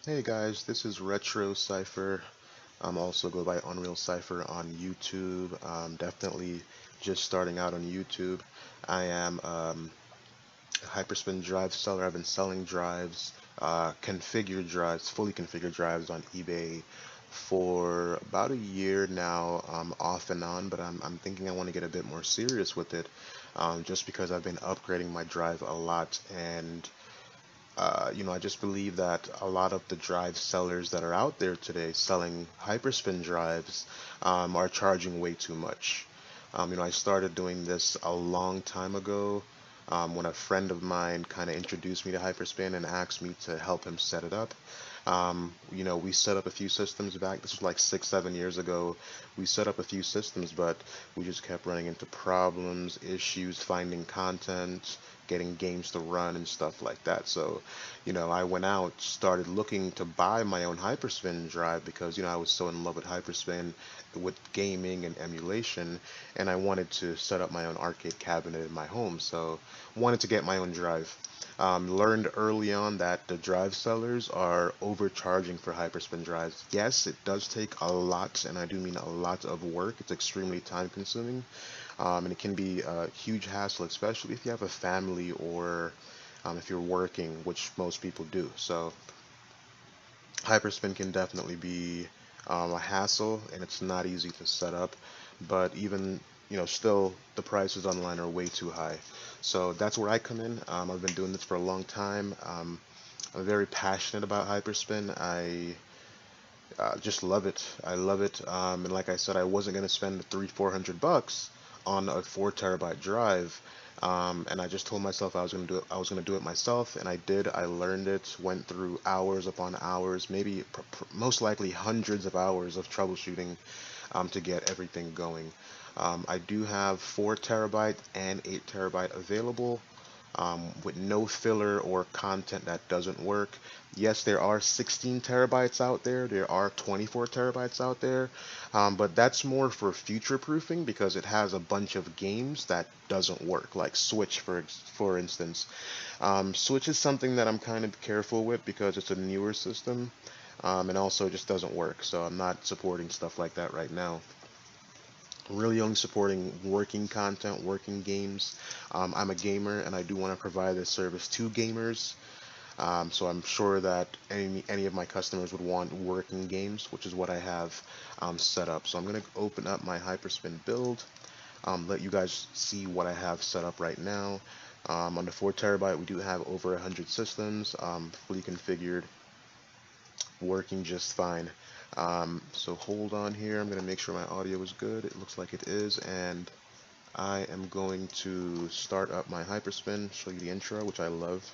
Hey guys, this is Retro Cypher. I'm also go by Unreal Cypher on YouTube. Definitely just starting out on YouTube. I am a Hyperspin drive seller. I've been selling drives, configured drives, fully configured drives on eBay for about a year now, off and on. But I'm thinking I want to get a bit more serious with it, just because I've been upgrading my drive a lot and I just believe that a lot of the drive sellers that are out there today selling hyperspin drives are charging way too much. I started doing this a long time ago when a friend of mine kind of introduced me to hyperspin and asked me to help him set it up. We set up a few systems back. This was like 6, 7 years ago. We set up a few systems, but we just kept running into problems, issues, finding content, getting games to run and stuff like that. So, I went out, started looking to buy my own Hyperspin drive because, I was so in love with Hyperspin, with gaming and emulation, and I wanted to set up my own arcade cabinet in my home. So, wanted to get my own drive. Learned early on that the drive sellers are overcharging for Hyperspin drives. Yes, it does take a lot, and I do mean a lot of work. It's extremely time consuming, and it can be a huge hassle, especially if you have a family or if you're working, which most people do. So Hyperspin can definitely be a hassle, and it's not easy to set up. But even still, the prices online are way too high. So that's where I come in. I've been doing this for a long time. I'm very passionate about Hyperspin. I just love it. I love it. And like I said, I wasn't gonna spend 300, 400 bucks on a 4 terabyte drive. And I just told myself I was gonna do it. I was gonna do it myself, and I did. I learned it. Went through hours upon hours, maybe most likely hundreds of hours of troubleshooting to get everything going. I do have 4 terabyte and 8 terabyte available with no filler or content that doesn't work. Yes, there are 16 terabytes out there, there are 24 terabytes out there, but that's more for future proofing because it has a bunch of games that doesn't work, like Switch, for instance. Switch is something that I'm kind of careful with because it's a newer system, and also it just doesn't work, so I'm not supporting stuff like that right now. Really only supporting working content, working games. I'm a gamer and I do want to provide this service to gamers. So I'm sure that any of my customers would want working games, which is what I have set up. So I'm going to open up my Hyperspin build, let you guys see what I have set up right now. On the 4 terabyte, we do have over 100 systems, fully configured, working just fine. So hold on here. I'm going to make sure my audio is good. It looks like it is, and I am going to start up my Hyperspin, show you the intro, which I love.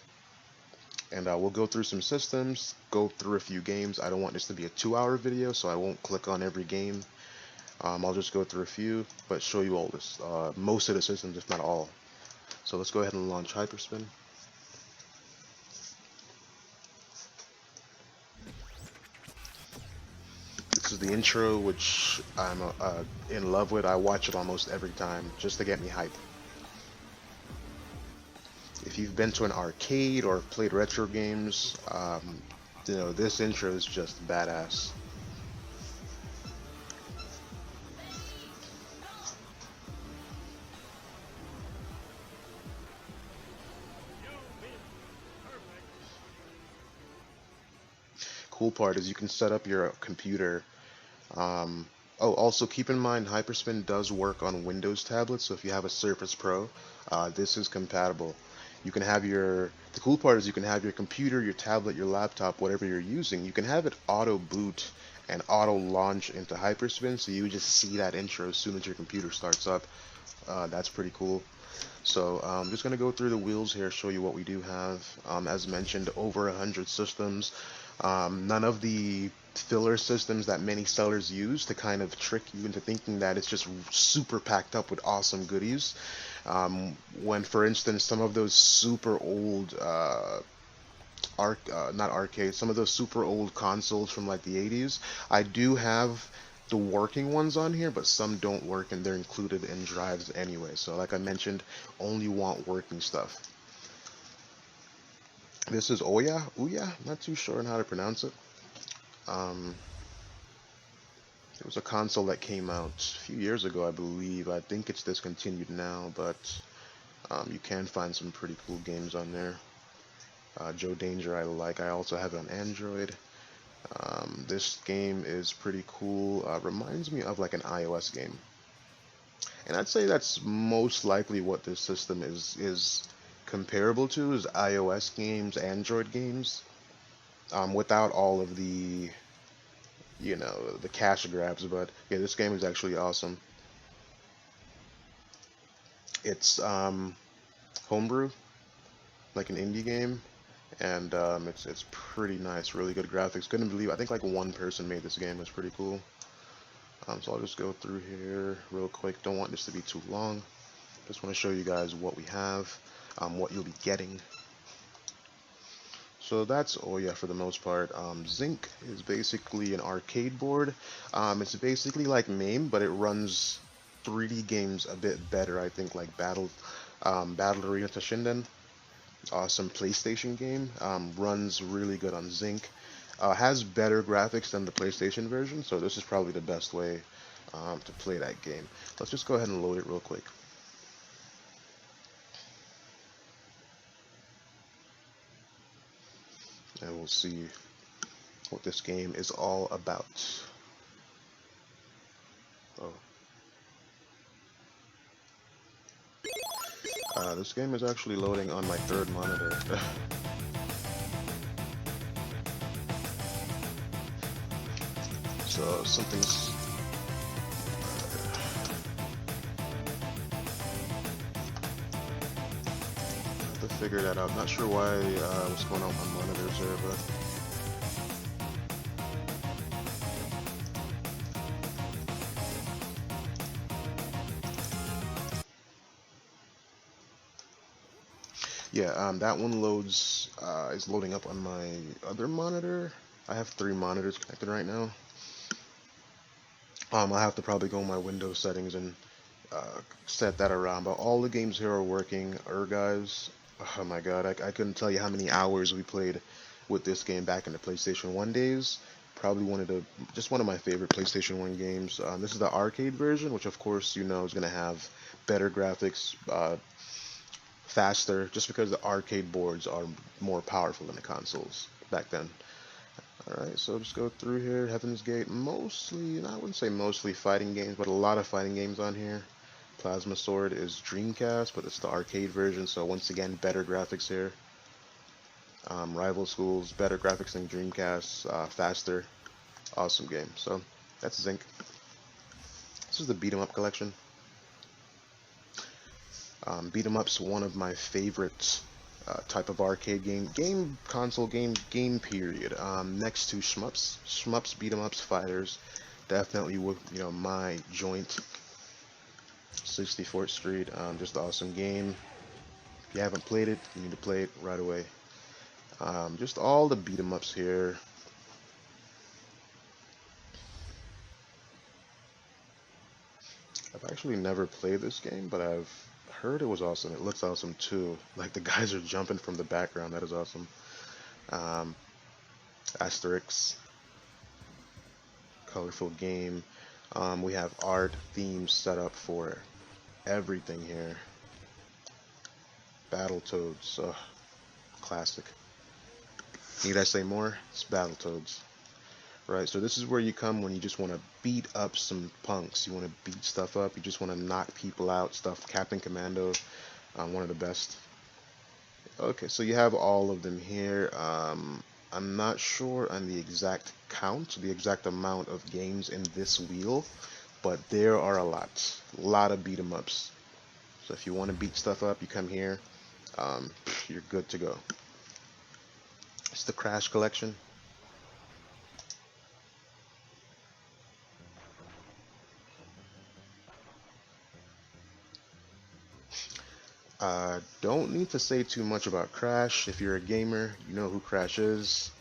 And we'll go through some systems, go through a few games. I don't want this to be a 2-hour video, so I won't click on every game. I'll just go through a few, but show you all this, most of the systems, if not all. So let's go ahead and launch Hyperspin. This is the intro, which I'm in love with. I watch it almost every time just to get me hype. If you've been to an arcade or played retro games, this intro is just badass. Cool part is you can set up your computer. Oh, also keep in mind Hyperspin does work on Windows tablets, so if you have a Surface Pro, this is compatible. You can have the cool part is you can have your computer, your tablet, your laptop, whatever you're using, you can have it auto boot and auto launch into Hyperspin, so you just see that intro as soon as your computer starts up. That's pretty cool. So I'm just going to go through the wheels here, show you what we do have. As mentioned, over 100 systems. None of the filler systems that many sellers use to kind of trick you into thinking that it's just super packed up with awesome goodies. When, for instance, some of those super old not arcade, some of those super old consoles from like the 80s, I do have the working ones on here, but some don't work and they're included in drives anyway. So like I mentioned, only want working stuff. This is Ouya, not too sure on how to pronounce it. Um, it was a console that came out a few years ago, I believe. I think it's discontinued now, but you can find some pretty cool games on there. Joe Danger I like. I also have it on Android. This game is pretty cool. Reminds me of like an iOS game. And I'd say that's most likely what this system is comparable to is iOS games, Android games, without all of the the cash grabs. But yeah, this game is actually awesome. It's homebrew, like an indie game, and it's pretty nice, really good graphics. Couldn't believe I think like one person made this game. It's pretty cool. So I'll just go through here real quick. Don't want this to be too long. Just want to show you guys what we have, what you'll be getting. So that's Ouya for the most part. Zinc is basically an arcade board. It's basically like MAME, but it runs 3D games a bit better, I think, like Battle Arena Toshinden. Awesome PlayStation game. Runs really good on Zinc. Has better graphics than the PlayStation version, so this is probably the best way to play that game. Let's just go ahead and load it real quick. And we'll see what this game is all about. Oh. This game is actually loading on my third monitor. So something's have to figure that out. Not sure why what's going on with my monitors there, but yeah, that one loads is loading up on my other monitor. I have 3 monitors connected right now. I have to probably go in my Windows settings and set that around. But all the games here are working. Guys, oh my god, I couldn't tell you how many hours we played with this game back in the PlayStation 1 days. Probably just one of my favorite PlayStation 1 games. This is the arcade version, which of course you know is going to have better graphics, faster, just because the arcade boards are more powerful than the consoles back then. Alright, so just go through here. Heaven's Gate, mostly, I wouldn't say mostly fighting games, but a lot of fighting games on here. Plasma Sword is Dreamcast, but it's the arcade version, so once again, better graphics here. Rival Schools, better graphics than Dreamcast, faster. Awesome game. So, that's Zinc. This is the Beat 'em Up collection. Beat 'em Up's one of my favorites. Type of arcade console game period. Next to Shmups, beat 'em ups, fighters, definitely my joint. 64th Street, just an awesome game. If you haven't played it, you need to play it right away. Just all the beat 'em ups here. I've actually never played this game, but I've heard it was awesome. It looks awesome too. Like the guys are jumping from the background. That is awesome. Asterix, colorful game. We have art themes set up for everything here. Battletoads, classic. Need I say more? It's Battletoads. Right, so this is where you come when you just want to beat up some punks. You want to beat stuff up. You just want to knock people out. Stuff. Captain Commando, one of the best. Okay, so you have all of them here. I'm not sure on the exact count, the exact amount of games in this wheel, but there are a lot of beat 'em ups. So if you want to beat stuff up, you come here. You're good to go. It's the Crash collection. Don't need to say too much about Crash. If you're a gamer, you know who Crash is.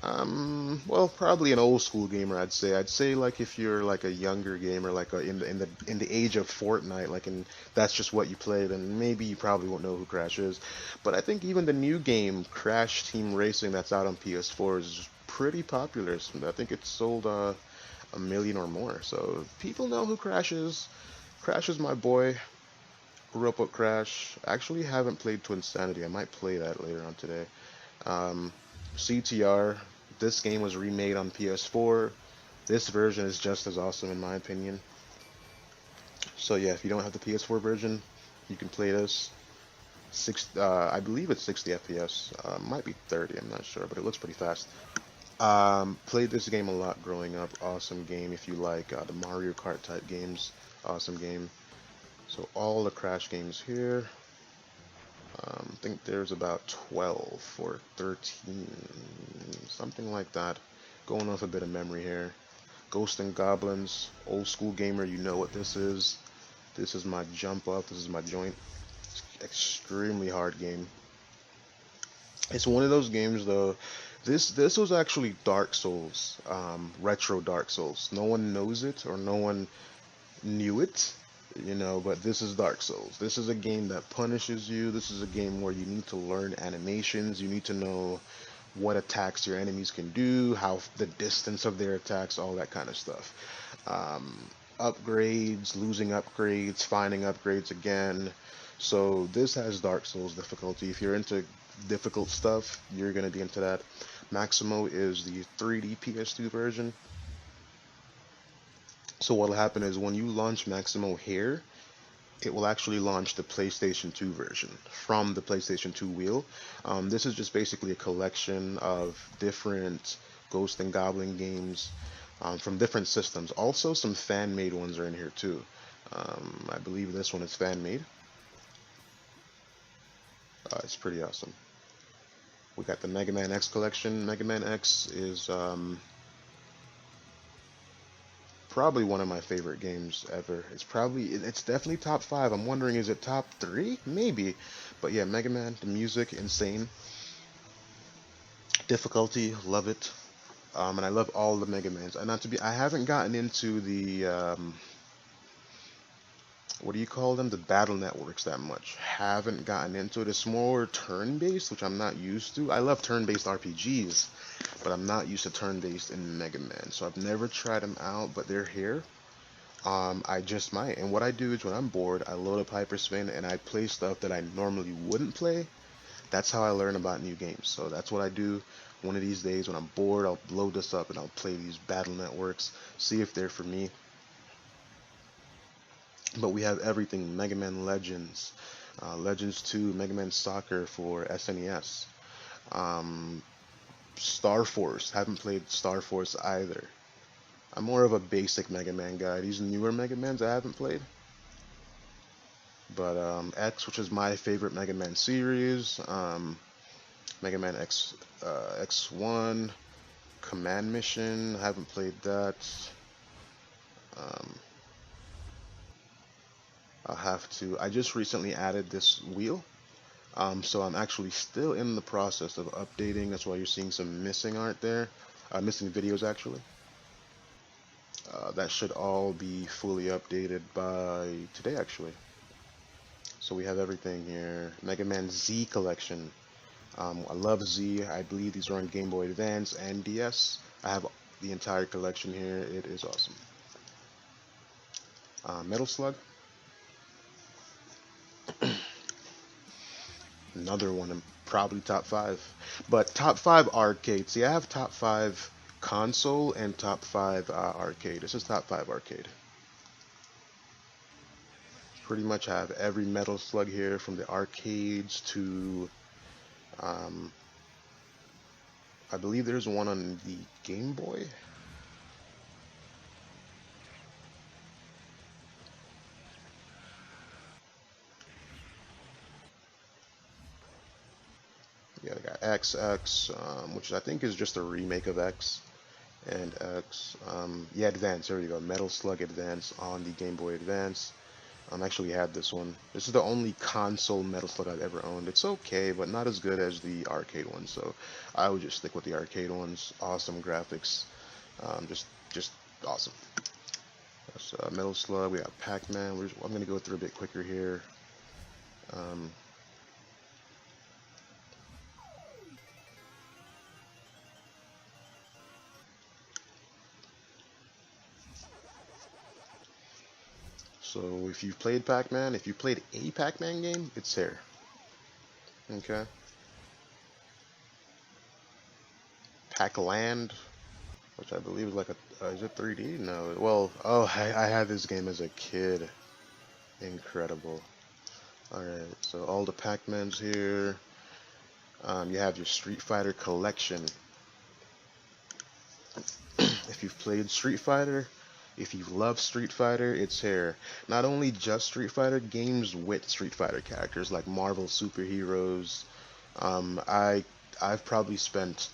Well, probably an old school gamer, I'd say. I'd say like if you're like a younger gamer, like in the age of Fortnite, like and that's just what you play, then maybe you probably won't know who Crash is. But I think even the new game, Crash Team Racing, that's out on PS4, is pretty popular. So I think it's sold 1 million or more. So people know who Crash is. Crash is my boy. Grew up with Crash. Actually, haven't played Twin Sanity. I might play that later on today. Um, CTR. This game was remade on PS4. This version is just as awesome in my opinion. So yeah, if you don't have the PS4 version, you can play this. I believe it's 60 FPS. Might be 30. I'm not sure, but it looks pretty fast. Played this game a lot growing up. Awesome game if you like the Mario Kart type games. Awesome game. So all the Crash games here. I think there's about 12 or 13, something like that. Going off a bit of memory here. Ghost and Goblins, old school gamer, you know what this is. This is my jump up, this is my joint. Extremely hard game. It's one of those games though. This was actually Dark Souls, retro Dark Souls. No one knows it or no one knew it, but this is Dark Souls. This is a game that punishes you. This is a game where you need to learn animations. You need to know what attacks your enemies can do, how the distance of their attacks, all that kind of stuff. Upgrades, losing upgrades, finding upgrades again. So this has Dark Souls difficulty. If you're into difficult stuff, you're gonna be into that. Maximo is the 3D PS2 version. So what'll happen is when you launch Maximo here, it will actually launch the PlayStation 2 version from the PlayStation 2 wheel. This is just basically a collection of different Ghost and Goblin games from different systems. Also, some fan-made ones are in here too. I believe this one is fan-made. It's pretty awesome. We got the Mega Man X collection. Mega Man X is probably one of my favorite games ever. It's definitely top five. I'm wondering, is it top three? Maybe. But yeah, Mega Man, the music, insane. Difficulty, love it. And I love all the Mega Mans. And not to be, I haven't gotten into the, what do you call them? The battle networks that much. Haven't gotten into it. It's more turn-based, which I'm not used to. I love turn-based RPGs, but I'm not used to turn-based in Mega Man. So I've never tried them out, but they're here. I just might. And what I do is when I'm bored, I load up Hyperspin and I play stuff that I normally wouldn't play. That's how I learn about new games. So that's what I do. One of these days when I'm bored, I'll load this up and I'll play these battle networks, see if they're for me. But we have everything: Mega Man Legends, Legends 2, Mega Man Soccer for SNES, Star Force. Haven't played Star Force either. I'm more of a basic Mega Man guy. These newer Mega Mans I haven't played. But X, which is my favorite Mega Man series, Mega Man X, X1, Command Mission. I haven't played that. Um, I'll have to. I just recently added this wheel, so I'm actually still in the process of updating. That's why you're seeing some missing art there, missing videos actually. That should all be fully updated by today actually. So we have everything here. Mega Man Z collection. I love Z. I believe these are on Game Boy Advance and DS. I have the entire collection here. It is awesome. Metal Slug. Another one, probably top five. But top five arcade. See, I have top five console and top five arcade. This is top five arcade. Pretty much have every Metal Slug here, from the arcades to, um, I believe there's one on the Game Boy. Yeah, they got XX, which I think is just a remake of X, and X. Yeah, Advance. There you go. Metal Slug Advance on the Game Boy Advance. Actually had this one. This is the only console Metal Slug I've ever owned. It's okay, but not as good as the arcade ones. So I would just stick with the arcade ones. Awesome graphics, just awesome. That's Metal Slug. We got Pac-Man. I'm gonna go through a bit quicker here. Um, so if you've played Pac-Man, if you played a Pac-Man game, it's here. Okay. Pac-Land, which I believe is like a, is it 3D? No. Well, oh, I had this game as a kid. Incredible. Alright, so all the Pac-Mans here. You have your Street Fighter collection. If you've played Street Fighter, if you love Street Fighter, it's here. Not only just Street Fighter, games with Street Fighter characters like Marvel superheroes. Um, I I've probably spent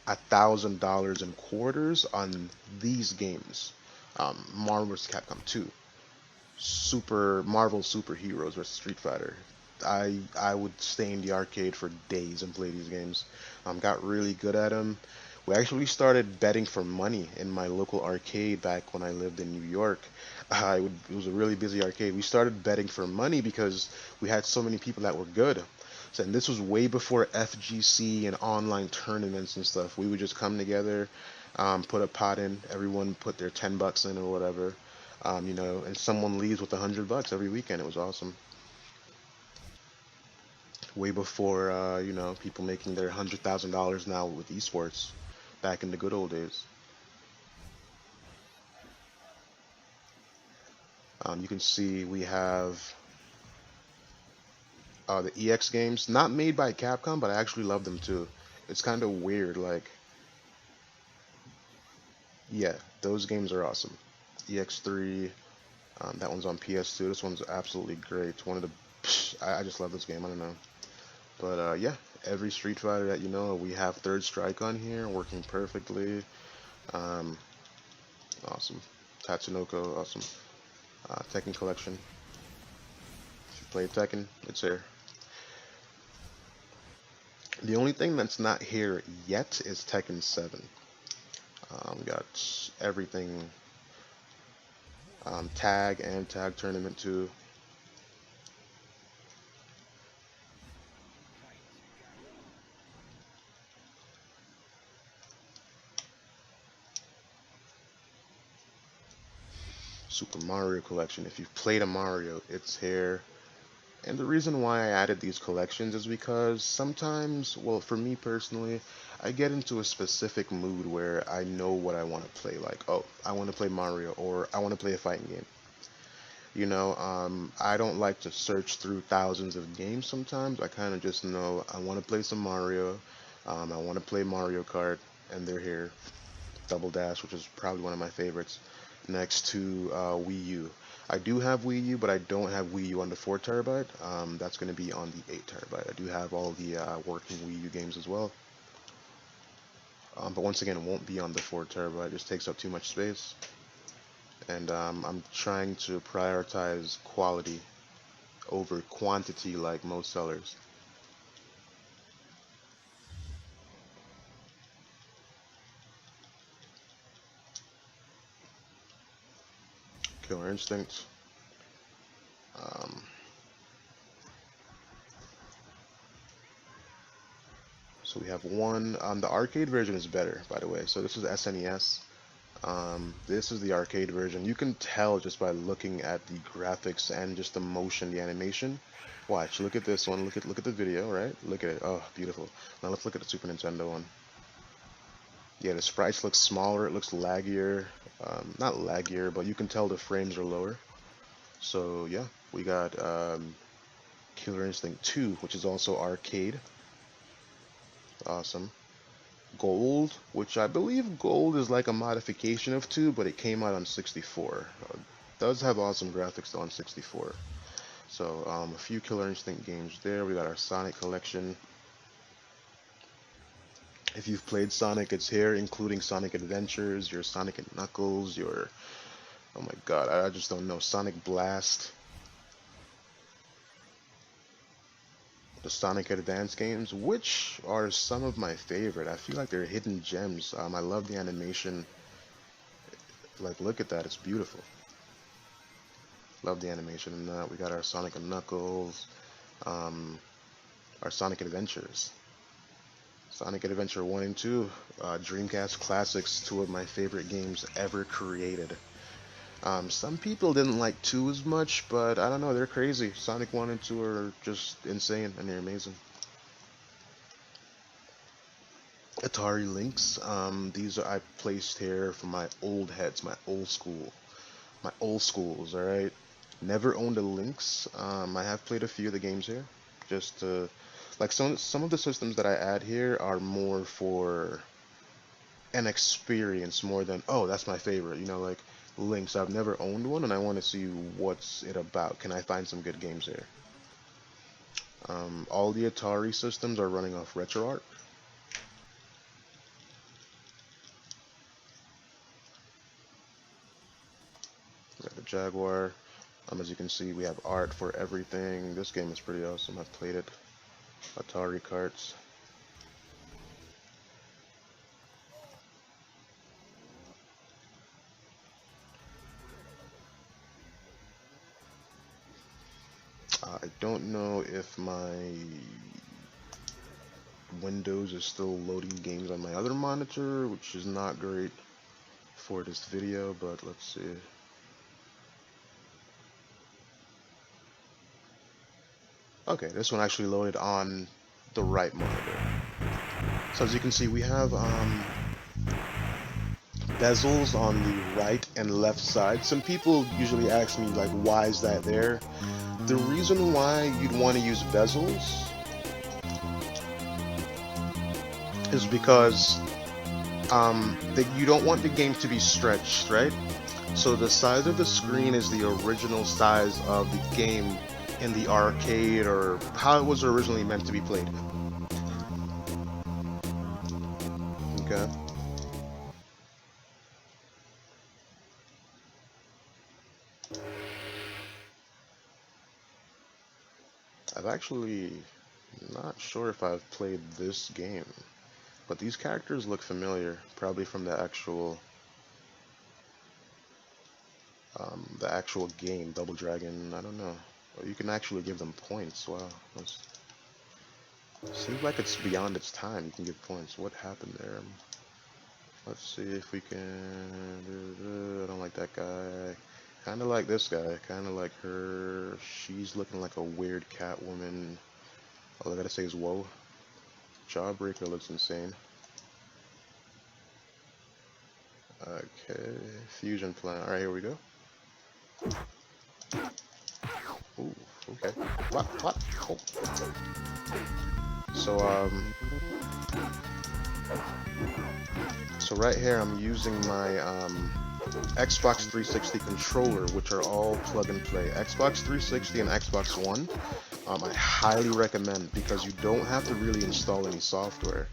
$1,000 in quarters on these games. Marvel vs. Capcom 2, Super Marvel superheroes versus Street Fighter. I would stay in the arcade for days and play these games. Got really good at them. We actually started betting for money in my local arcade back when I lived in New York. It was a really busy arcade. We started betting for money because we had so many people that were good. So, and this was way before FGC and online tournaments and stuff. We would just come together, put a pot in, everyone put their $10 in or whatever, and someone leaves with $100 every weekend. It was awesome. Way before, people making their $100,000 now with esports back in the good old days. You can see we have the EX games, not made by Capcom, but I actually love them too. It's kind of weird, like, yeah, those games are awesome. EX3, that one's on PS2. This one's absolutely great. One of the, I just love this game. I don't know, but yeah, every Street Fighter that you know, we have Third Strike on here, working perfectly. Um, awesome. Tatsunoko, awesome. Tekken Collection. If you play Tekken, it's here. The only thing that's not here yet is Tekken 7. We got everything, tag and tag tournament too. Super Mario Collection. If you've played a Mario, it's here. And the reason why I added these collections is because sometimes, well, for me personally, I get into a specific mood where I know what I want to play. Like, oh, I want to play Mario, or I want to play a fighting game. I don't like to search through thousands of games sometimes. I kind of just know I want to play some Mario. I want to play Mario Kart, and they're here. Double Dash, which is probably one of my favorites, next to Wii U. I do have Wii U, but I don't have Wii U on the 4 terabyte. That's going to be on the 8 terabyte. I do have all the working Wii U games as well. But once again, it won't be on the 4 terabyte. It just takes up too much space. And I'm trying to prioritize quality over quantity like most sellers. Killer Instinct. Um, so we have one. The arcade version is better, by the way. So this is SNES. This is the arcade version. You can tell just by looking at the graphics and just the motion, the animation. Watch, look at this one. Look at the video, right? Look at it. Oh, beautiful. Now let's look at the Super Nintendo one. Yeah, the sprites look smaller. It looks laggier. Not laggier, but you can tell the frames are lower. So yeah, we got Killer Instinct 2, which is also arcade. Awesome. Gold, which I believe Gold is like a modification of 2, but it came out on 64. Does have awesome graphics though on 64. So a few Killer Instinct games there. We got our Sonic collection. If you've played Sonic, it's here, including Sonic Adventures, your Sonic and Knuckles, your, oh my god, I just don't know, Sonic Blast. the Sonic Advance games, which are some of my favorite. I feel like they're hidden gems. I love the animation. Like, look at that, it's beautiful. Love the animation in that. We got our Sonic and Knuckles, um, our Sonic Adventures. Sonic Adventure 1 and 2, Dreamcast classics, two of my favorite games ever created. Some people didn't like 2 as much, but I don't know, they're crazy. Sonic 1 and 2 are just insane, and they're amazing. Atari Lynx, these are I placed here for my old heads, my old schools, alright? Never owned a Lynx. I have played a few of the games here. Just like some of the systems that I add here are more for an experience more than, oh, that's my favorite. You know, like Lynx. I've never owned one, and I want to see what's it about. Can I find some good games here? All the Atari systems are running off RetroArch. Got the Jaguar. As you can see, we have art for everything. This game is pretty awesome. I've played it. Atari carts. I don't know if my Windows is still loading games on my other monitor, which is not great for this video, but let's see. Okay, this one actually loaded on the right monitor. So as you can see, we have bezels on the right and left side. Some people usually ask me, like, why is that there? The reason why you'd want to use bezels is because that you don't want the game to be stretched, right? So the size of the screen is the original size of the game in the arcade, or how it was originally meant to be played. Okay. I've actually not sure if I've played this game, but these characters look familiar, probably from the actual game, Double Dragon. I don't know. Oh, you can actually give them points. Wow, seems like it's beyond its time. You can give points. What happened there? Let's see if we can. I don't like that guy. Kind of like this guy. Kind of like her. She's looking like a weird cat woman. All I gotta say is whoa. Jawbreaker looks insane. Okay, fusion plant. All right, here we go. Ooh, okay. What? Oh. So right here I'm using my Xbox 360 controller, which are all plug and play. Xbox 360 and Xbox One, I highly recommend, because you don't have to really install any software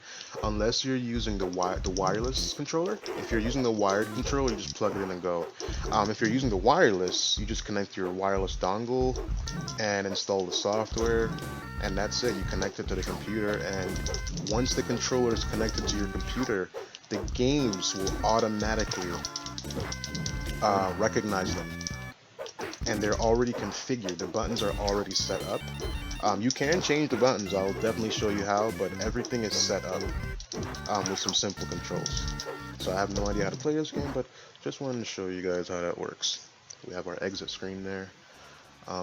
unless you're using the wireless controller. If you're using the wired controller, you just plug it in and go. If you're using the wireless, you just connect your wireless dongle and install the software, and that's it. You connect it to the computer, and once the controller is connected to your computer, the games will automatically recognize them, and they're already configured. The buttons are already set up. You can change the buttons. I'll definitely show you how, but everything is set up with some simple controls. So I have no idea how to play this game, but just wanted to show you guys how that works. We have our exit screen there.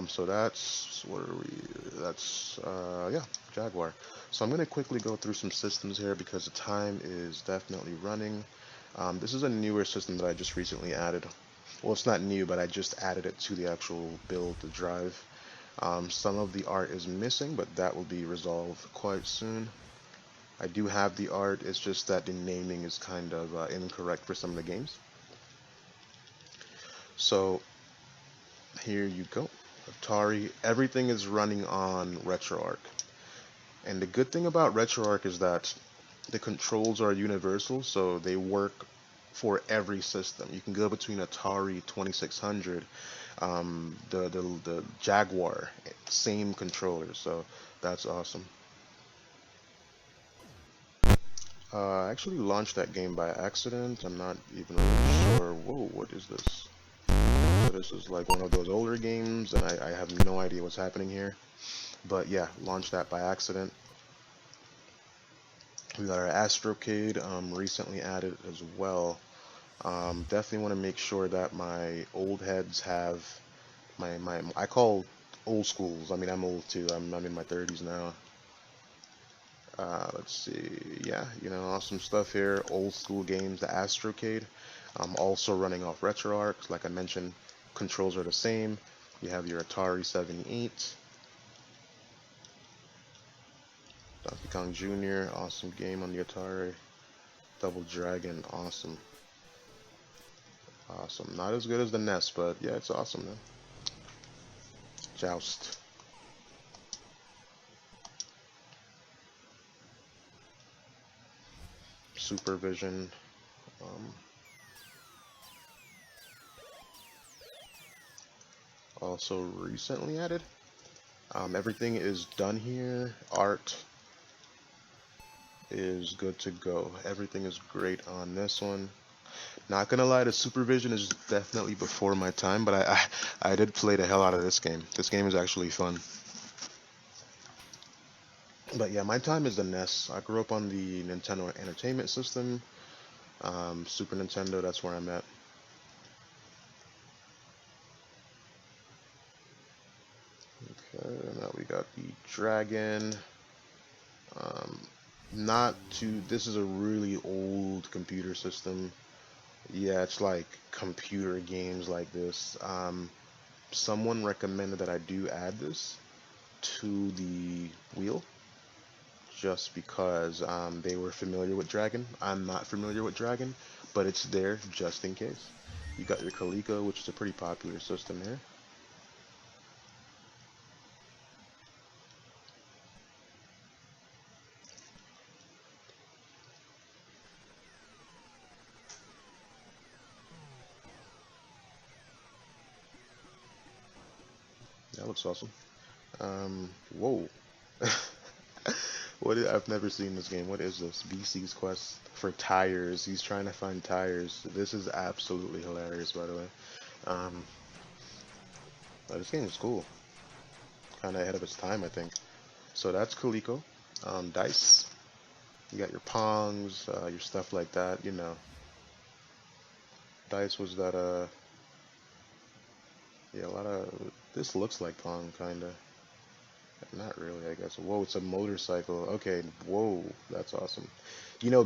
So that's, what are we, that's, yeah, Jaguar. So I'm going to quickly go through some systems here because the time is definitely running. This is a newer system that I just recently added. Well, it's not new, but I just added it to the actual build, the drive. Some of the art is missing, but that will be resolved quite soon. I do have the art, it's just that the naming is kind of incorrect for some of the games. So here you go. Atari, everything is running on RetroArch. And the good thing about RetroArch is that the controls are universal, so they work for every system. You can go between Atari 2600, the Jaguar, same controller. So That's awesome. I actually launched that game by accident. I'm not even really sure. Whoa, what is this? So this is like one of those older games, and I have no idea what's happening here. But yeah, launched that by accident. We got our Astrocade recently added as well. Definitely want to make sure that my old heads have my I call old schools. I mean, I'm old too. I'm in my 30s now. Let's see. Yeah, awesome stuff here. Old school games, the Astrocade. Also running off RetroArch. Like I mentioned, controls are the same. You have your Atari 78. Donkey Kong Jr. Awesome game on the Atari. Double Dragon. Awesome. Awesome. Not as good as the NES, but yeah, it's awesome, man. Joust. Supervision. Also recently added. Everything is done here. Art is good to go. Everything is great on this one. Not gonna lie, the supervision is definitely before my time, but I did play the hell out of this game. This game is actually fun. But yeah, my time is the NES. I grew up on the Nintendo Entertainment System. Super Nintendo, that's where I'm at. Okay, now we got the Dragon. Not too, this is a really old computer system. Yeah, it's like computer games like this. Someone recommended that I do add this to the wheel just because they were familiar with Dragon. I'm not familiar with Dragon, but it's there just in case. You got your Coleco, which is a pretty popular system here. That looks awesome. Whoa. I've never seen this game. What is this? BC's quest for tires. He's trying to find tires. This is absolutely hilarious, by the way. Um, this game is cool. Kind of ahead of its time, I think. So that's Coleco. Dice. You got your Pongs, your stuff like that. Dice was that, yeah, a lot of, this looks like Pong, kind of. Not really, I guess. Whoa, it's a motorcycle. Okay, whoa, that's awesome.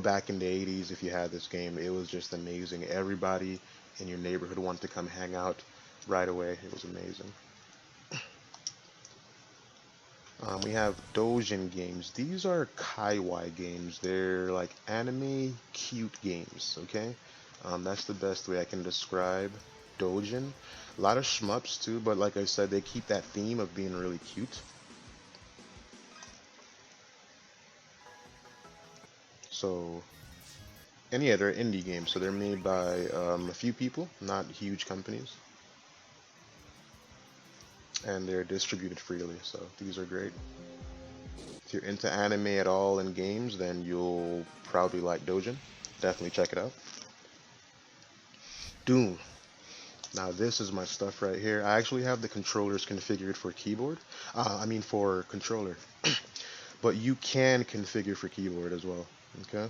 Back in the 80s, if you had this game, it was just amazing. Everybody in your neighborhood wanted to come hang out right away. It was amazing. We have Dojin games. These are kawaii games. They're like anime cute games, okay? That's the best way I can describe Dojin. A lot of shmups too, but like I said, they keep that theme of being really cute. So, and yeah, they're indie games, so they're made by a few people, not huge companies. And they're distributed freely, so these are great. If you're into anime at all in games, then you'll probably like Dojin. Definitely check it out. Doom. Now this is my stuff right here. I actually have the controllers configured for keyboard. I mean for controller. But you can configure for keyboard as well. Okay.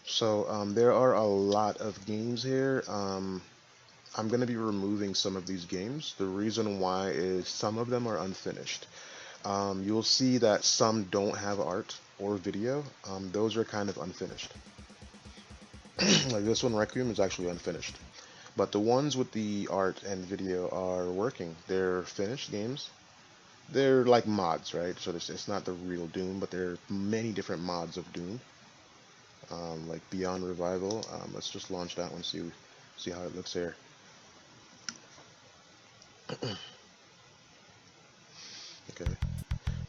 So there are a lot of games here. I'm going to be removing some of these games. The reason why is some of them are unfinished. You'll see that some don't have art or video. Those are kind of unfinished. Like this one, Requiem, is actually unfinished. But the ones with the art and video are working. They're finished games. They're like mods, right? So it's not the real Doom, but there are many different mods of Doom. Like Beyond Revival. Let's just launch that one, see how it looks here. Okay.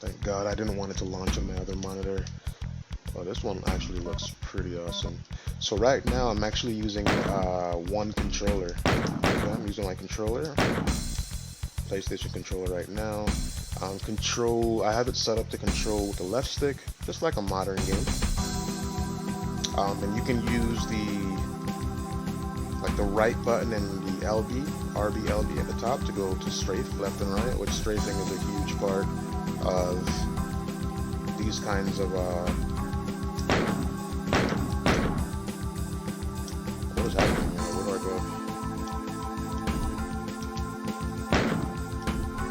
Thank God I didn't want it to launch on my other monitor. Oh, this one actually looks pretty awesome. So right now I'm actually using one controller. Okay, I'm using my controller, PlayStation controller right now. I have it set up to control with the left stick, just like a modern game. And you can use the right button and the RB, LB at the top to go to strafe, left and right, which strafing is a huge part of these kinds of what is happening here? Where do I go?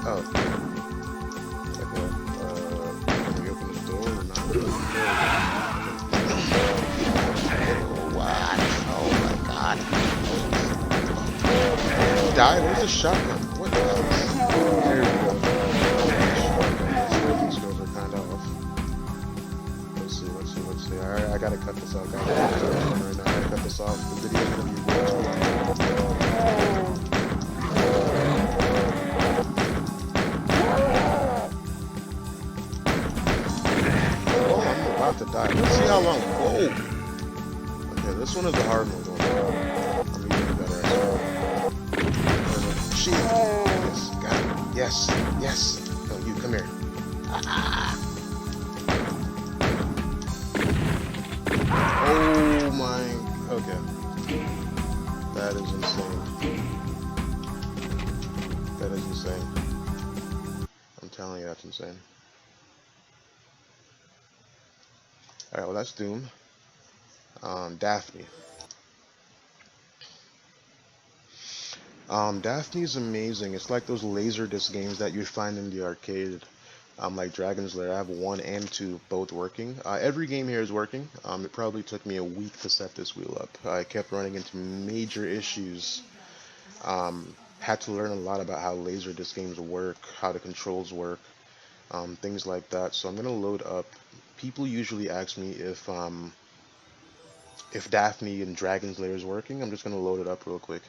Oh. Okay. Can we open this door or not? What? Oh my god. Die? Where's the shotgun? What the hell? There we go. These skills are kind of off. Let's see. I gotta cut this out, guys. Right now. I gotta cut this off. The video's gonna be way too long. To die. Let's see how long. Whoa! Okay, this one is the hard mode. I'm even better at it. Shield. Yes, got it. Yes. No, you come here. Oh my. Okay. That is insane. I'm telling you, that's insane. Alright, well that's Doom. Daphne. Daphne's amazing. It's like those Laserdisc games that you find in the arcade. Like Dragon's Lair. I have 1 and 2 both working. Every game here is working. It probably took me a week to set this wheel up. I kept running into major issues. Had to learn a lot about how Laserdisc games work, how the controls work, things like that. So I'm gonna load up. People usually ask me if Daphne and Dragon's Lair is working. I'm just gonna load it up real quick.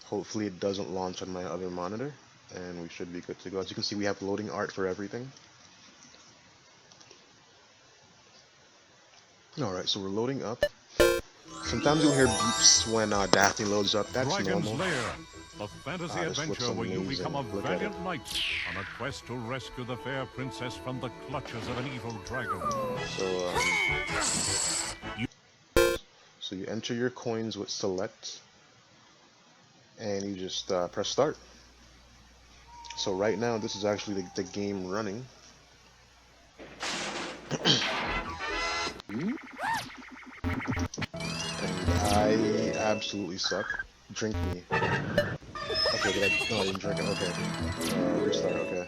Hopefully it doesn't launch on my other monitor, and we should be good to go. As you can see, we have loading art for everything. Alright, so we're loading up. Sometimes you'll hear beeps when Daphne loads up. That's Dragon's normal. Lair, a fantasy adventure where you become a valiant knight on a quest to rescue the fair princess from the clutches of an evil dragon. So you enter your coins with select, and you just press start. So right now, this is actually the game running. And I absolutely suck. Drink me. Okay, no, I didn't drink it. Okay. Restart, okay.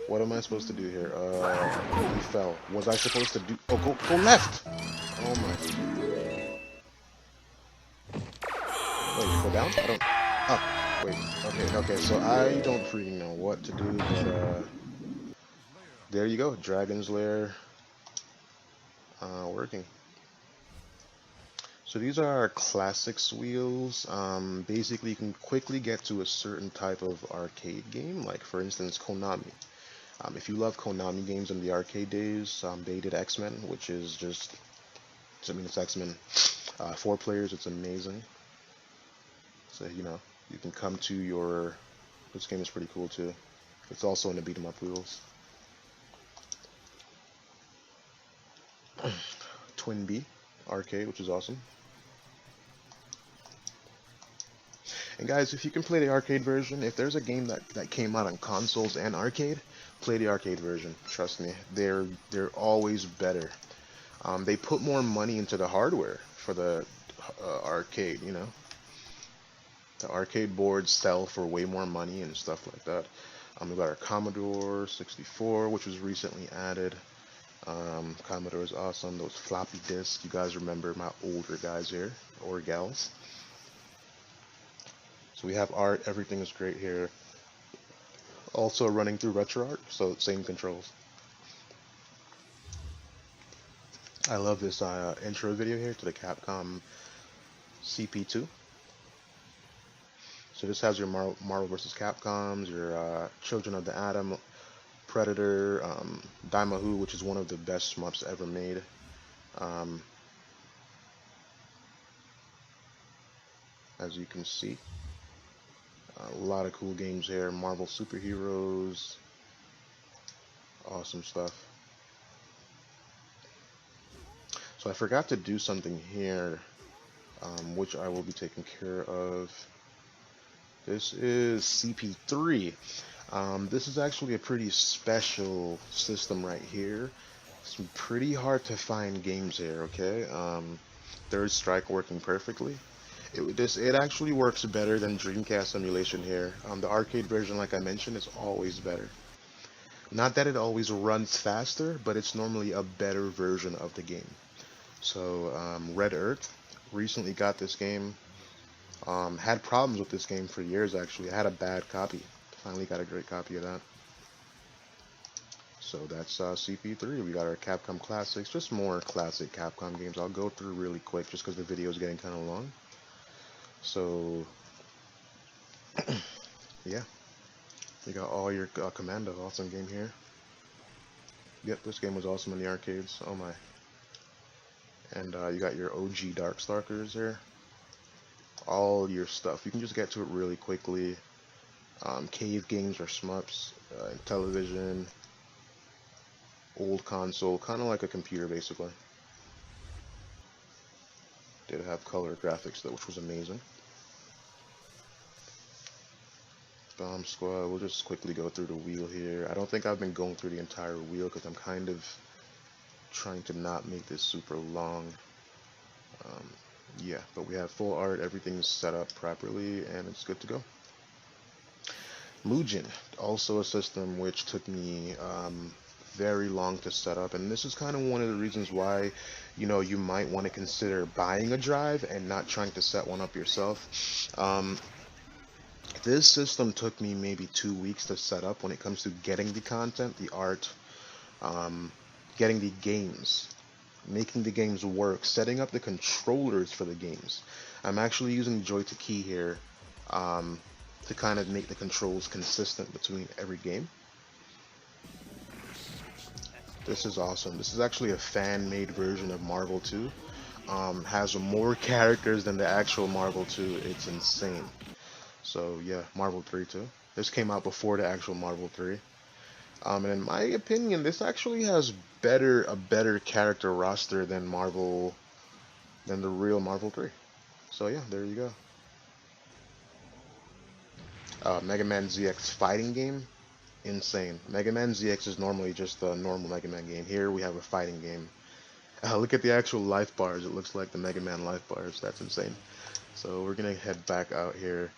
What am I supposed to do here? He fell. Was I supposed to do... Oh, go left! Oh my... Wait, go down? I don't... Oh, wait. Okay, so I don't freaking know what to do, but, there you go. Dragon's Lair. Working. So these are our classics wheels. Basically, you can quickly get to a certain type of arcade game, like for instance Konami. If you love Konami games in the arcade days, they did X-Men, which is just, it's X-Men. 4 players, it's amazing. So, you know, you can come to your, this game is pretty cool too. It's also in the beat 'em up wheels. Twin B arcade, which is awesome. And guys, if you can play the arcade version, if there's a game that came out on consoles and arcade, play the arcade version. Trust me, they're always better. They put more money into the hardware for the arcade, you know. The arcade boards sell for way more money and stuff like that. We've got our Commodore 64, which was recently added. Commodore is awesome. Those floppy disks, you guys remember, my older guys here, or gals. So we have art, everything is great here. Also running through RetroArch, so same controls. I love this intro video here to the Capcom CP2. So this has your Marvel vs. Capcoms, your Children of the Atom, Predator, Daimahu, which is one of the best shmups ever made. as you can see. A lot of cool games here. Marvel superheroes, awesome stuff. So I forgot to do something here, which I will be taking care of. This is CP3. This is actually a pretty special system right here. It's pretty hard to find games here, okay? Third Strike working perfectly. It actually works better than Dreamcast emulation here. The arcade version, like I mentioned, is always better. Not that it always runs faster, but it's normally a better version of the game. So, Red Earth recently got this game. Had problems with this game for years actually. I had a bad copy. Finally got a great copy of that. So that's CP3. We got our Capcom Classics, just more classic Capcom games. I'll go through really quick just because the video is getting kind of long. So, yeah. You got all your Commando, awesome game here. Yep, this game was awesome in the arcades. Oh my. And you got your OG Darkstalkers here. All your stuff. You can just get to it really quickly. Cave games or shmups, television, old console, kind of like a computer basically. Did have color graphics though, which was amazing. Bomb Squad, we'll just quickly go through the wheel here. I don't think I've been going through the entire wheel because I'm kind of trying to not make this super long. Yeah, but we have full art, everything's set up properly, and it's good to go. Mugen, also a system which took me very long to set up, and this is kind of one of the reasons why, you know, you might want to consider buying a drive and not trying to set one up yourself. This system took me maybe 2 weeks to set up when it comes to getting the content, the art, getting the games, making the games work, setting up the controllers for the games. I'm actually using Joy to Key here to kind of make the controls consistent between every game. This is awesome. This is actually a fan-made version of Marvel 2. Has more characters than the actual Marvel 2. It's insane. So yeah, Marvel 3 too. This came out before the actual Marvel 3. And in my opinion, this actually has a better character roster than the real Marvel 3. So yeah, there you go. Mega Man ZX fighting game, insane. Mega Man ZX is normally just a normal Mega Man game. Here we have a fighting game. Look at the actual life bars. It looks like the Mega Man life bars. That's insane. So we're gonna head back out here.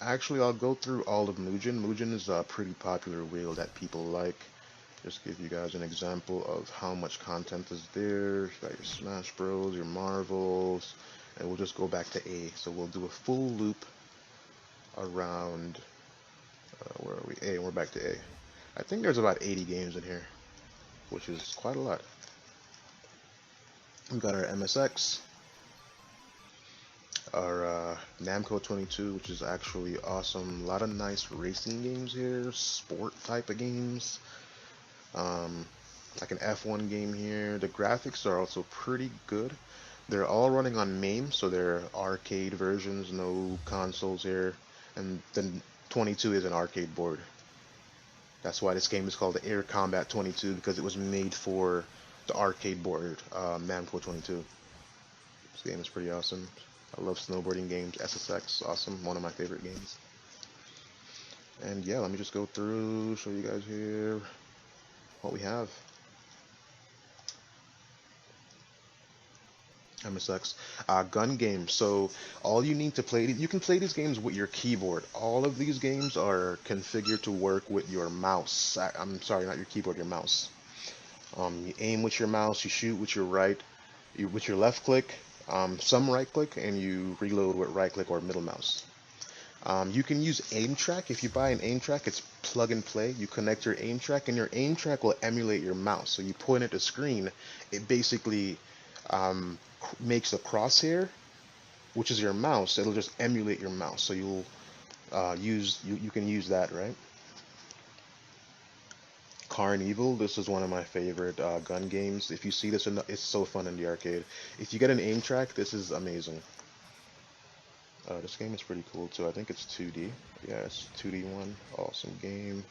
Actually, I'll go through all of Mugen. Mugen is a pretty popular wheel that people like. Just give you guys an example of how much content is there. You got your Smash Bros, your Marvels, and we'll just go back to A. So we'll do a full loop around, where are we? A, and we're back to A. I think there's about 80 games in here, which is quite a lot. We got our MSX, our Namco 22, which is actually awesome. A lot of nice racing games here, sport type of games. Like an F1 game here. The graphics are also pretty good. They're all running on MAME, so they're arcade versions, no consoles here. And then 22 is an arcade board. That's why this game is called the Air Combat 22, because it was made for the arcade board, Namco 22. This game is pretty awesome. I love snowboarding games. SSX, awesome, one of my favorite games. And yeah, let me just go through, show you guys here what we have. MSX. Gun games. So all you need to play, you can play these games with your keyboard. All of these games are configured to work with your mouse. I'm sorry, not your keyboard, your mouse. You aim with your mouse, you shoot with your with your left click, some right click, and you reload with right click or middle mouse. You can use aim track. If you buy an aim track, it's plug and play. You connect your aim track, and your aim track will emulate your mouse. So you point at the screen, it basically makes a crosshair, which is your mouse. It'll just emulate your mouse. So you'll you can use that, right? Carnival. This is one of my favorite gun games. If you see this, it's so fun in the arcade. If you get an aim track, this is amazing. This game is pretty cool too. I think it's 2D. Yeah, it's 2D one. Awesome game.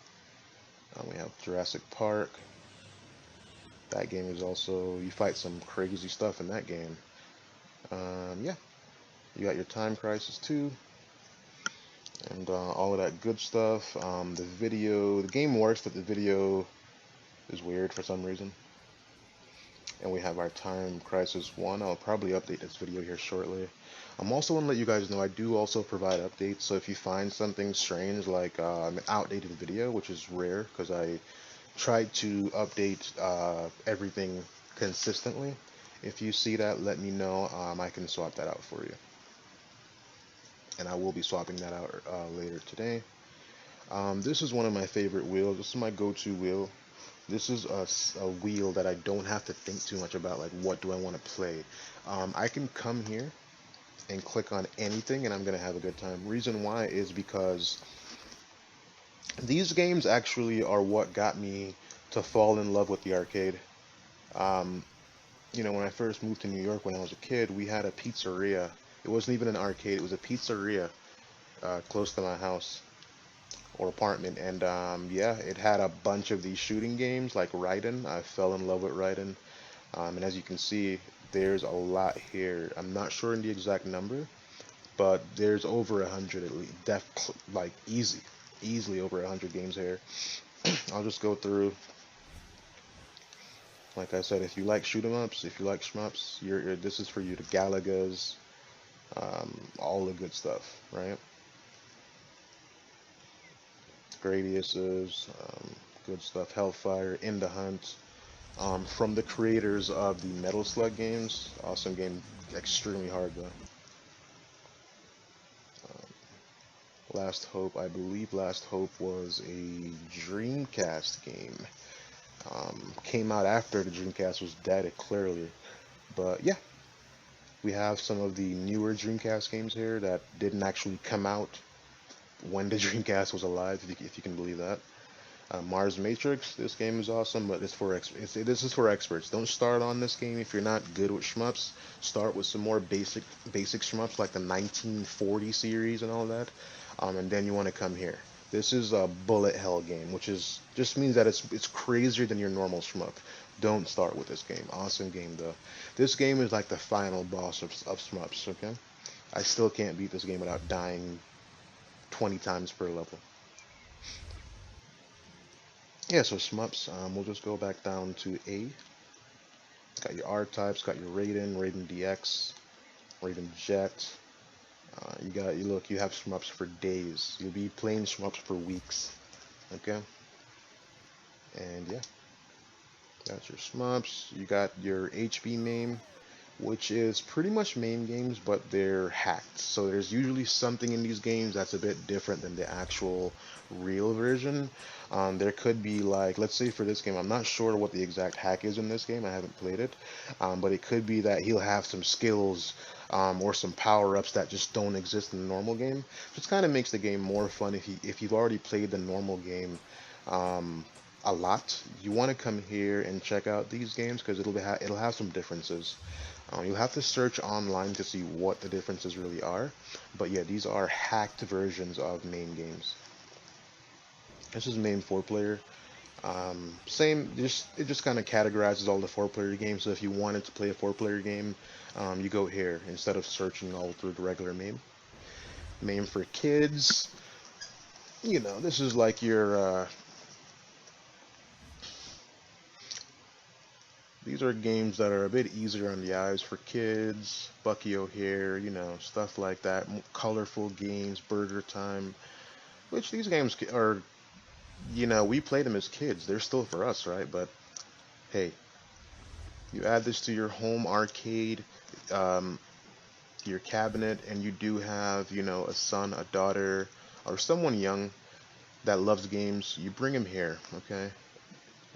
We have Jurassic Park. That game is also, you fight some crazy stuff in that game. Yeah, you got your Time Crisis 2 and all of that good stuff. The game works, but the video is weird for some reason. And we have our Time Crisis 1. I'll probably update this video here shortly. I'm also want to let you guys know I do also provide updates, so if you find something strange like an outdated video, which is rare because I try to update everything consistently. If you see that, let me know. I can swap that out for you. And I will be swapping that out later today. This is one of my favorite wheels. This is my go-to wheel. This is a wheel that I don't have to think too much about, like what do I want to play. I can come here and click on anything and I'm going to have a good time. Reason why is because these games actually are what got me to fall in love with the arcade. Um, when I first moved to New York when I was a kid, we had a pizzeria. It wasn't even an arcade, it was a pizzeria close to my house or apartment. And yeah, it had a bunch of these shooting games like Raiden. I fell in love with Raiden. And as you can see, there's a lot here. I'm not sure in the exact number, but there's over 100 at least. Like easily over 100 games here. I'll just go through. Like I said, if you like shoot 'em ups, if you like shmups, this is for you. The Galagas, all the good stuff, right? Gradiuses, good stuff. Hellfire, In the Hunt, from the creators of the Metal Slug games. Awesome game, extremely hard though. Last Hope, I believe Last Hope was a Dreamcast game. Came out after the Dreamcast was dead, clearly. But yeah, we have some of the newer Dreamcast games here that didn't actually come out when the Dreamcast was alive, if you can believe that. Mars Matrix, this game is awesome, but this is for experts. Don't start on this game if you're not good with shmups. Start with some more basic shmups like the 1940 series and all that, and then you want to come here. This is a bullet hell game, which is just means that it's crazier than your normal shmup. Don't start with this game. Awesome game though. This game is like the final boss of shmups. Okay, I still can't beat this game without dying 20 times per level. Yeah, so shmups, we'll just go back down to A. Got your R types, got your Raiden, Raiden DX, Raiden Jet. You have shmups for days. You'll be playing shmups for weeks. Okay? And yeah, that's your shmups. You got your HB main, which is pretty much main games, but they're hacked. So there's usually something in these games that's a bit different than the actual real version. There could be like, let's say for this game, I'm not sure what the exact hack is in this game. I haven't played it, but it could be that he'll have some skills or some power-ups that just don't exist in the normal game. Just kind of makes the game more fun if you've already played the normal game. A lot. You want to come here and check out these games because it'll have some differences. You'll have to search online to see what the differences really are. But yeah, these are hacked versions of main games. This is main 4-player. Same, it just kind of categorizes all the 4-player games. So if you wanted to play a 4-player game, you go here instead of searching all through the regular main. Main for kids. This is like your these are games that are a bit easier on the eyes for kids. Bucky O'Hare, stuff like that. Colorful games, Burger Time, which these games are, we play them as kids. They're still for us, right? But hey, you add this to your home arcade, your cabinet, and you do have, a son, a daughter, or someone young that loves games. You bring them here, okay?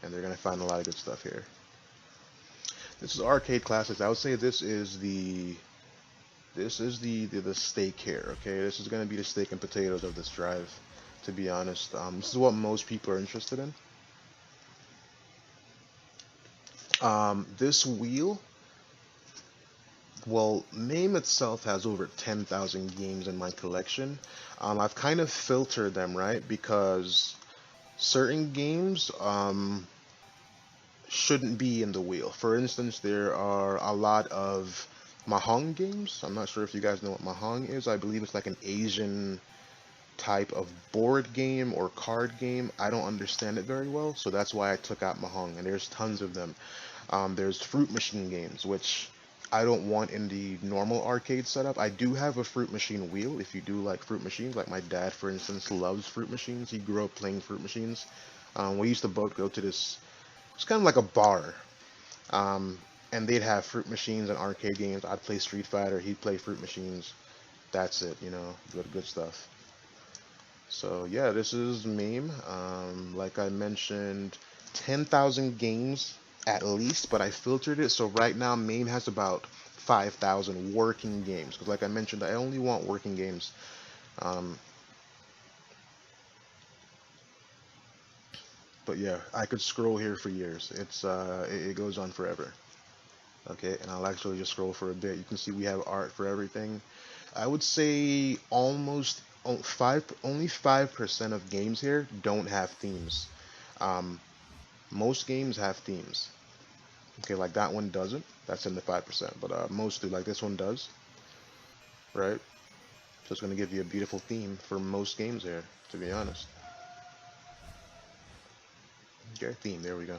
And they're gonna find a lot of good stuff here. This is arcade classics. I would say this is the steak here. Okay, this is gonna be the steak and potatoes of this drive. To be honest, this is what most people are interested in. This wheel, Well, MAME itself has over 10,000 games in my collection. I've kind of filtered them, right? Because certain games shouldn't be in the wheel. For instance, there are a lot of Mahong games. I'm not sure if you guys know what Mahong is. I believe it's like an Asian type of board game or card game. I don't understand it very well, so that's why I took out Mahong, and there's tons of them. There's fruit machine games, which I don't want in the normal arcade setup. I do have a fruit machine wheel if you do like fruit machines. Like my dad, for instance, loves fruit machines. He grew up playing fruit machines. We used to both go to this, it's kind of like a bar. Um, and they'd have fruit machines and arcade games. I'd play Street Fighter, he'd play fruit machines. That's it, good stuff. So yeah, this is MAME. Like I mentioned, 10,000 games at least, but I filtered it. So right now, MAME has about 5,000 working games. Because like I mentioned, I only want working games. Um, but yeah, I could scroll here for years. It goes on forever. Okay, and I'll actually just scroll for a bit. You can see we have art for everything. I would say only 5% of games here don't have themes. Um, Most games have themes. Okay, like that one doesn't. That's in the 5%, but most do. Like this one does, right? So it's going to give you a beautiful theme for most games here, to be honest. Okay, theme. There we go.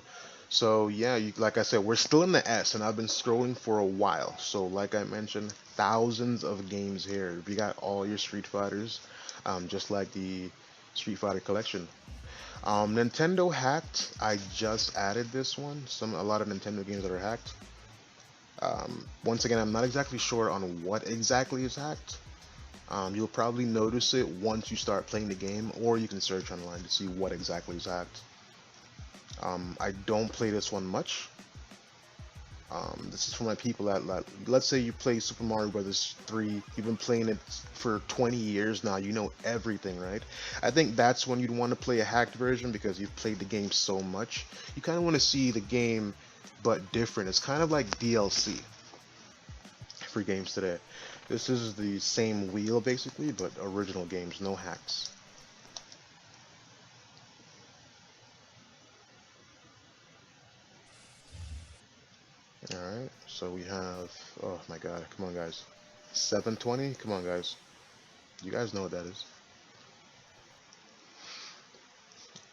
So yeah, like I said, we're still in the S, and I've been scrolling for a while. So like I mentioned, thousands of games here. We got all your Street Fighters, just like the Street Fighter collection. Nintendo hacked. I just added this one. A lot of Nintendo games that are hacked. Once again, I'm not exactly sure on what exactly is hacked. You'll probably notice it once you start playing the game, or you can search online to see what exactly is hacked. I don't play this one much. This is for my people that, let's say you play Super Mario Brothers 3, you've been playing it for 20 years now, you know everything, right? I think that's when you'd want to play a hacked version because you've played the game so much. You kind of want to see the game, but different. It's kind of like DLC for games today. This is the same wheel basically, but original games, no hacks. Alright, so we have, oh my god, come on guys. 720? Come on guys. You guys know what that is.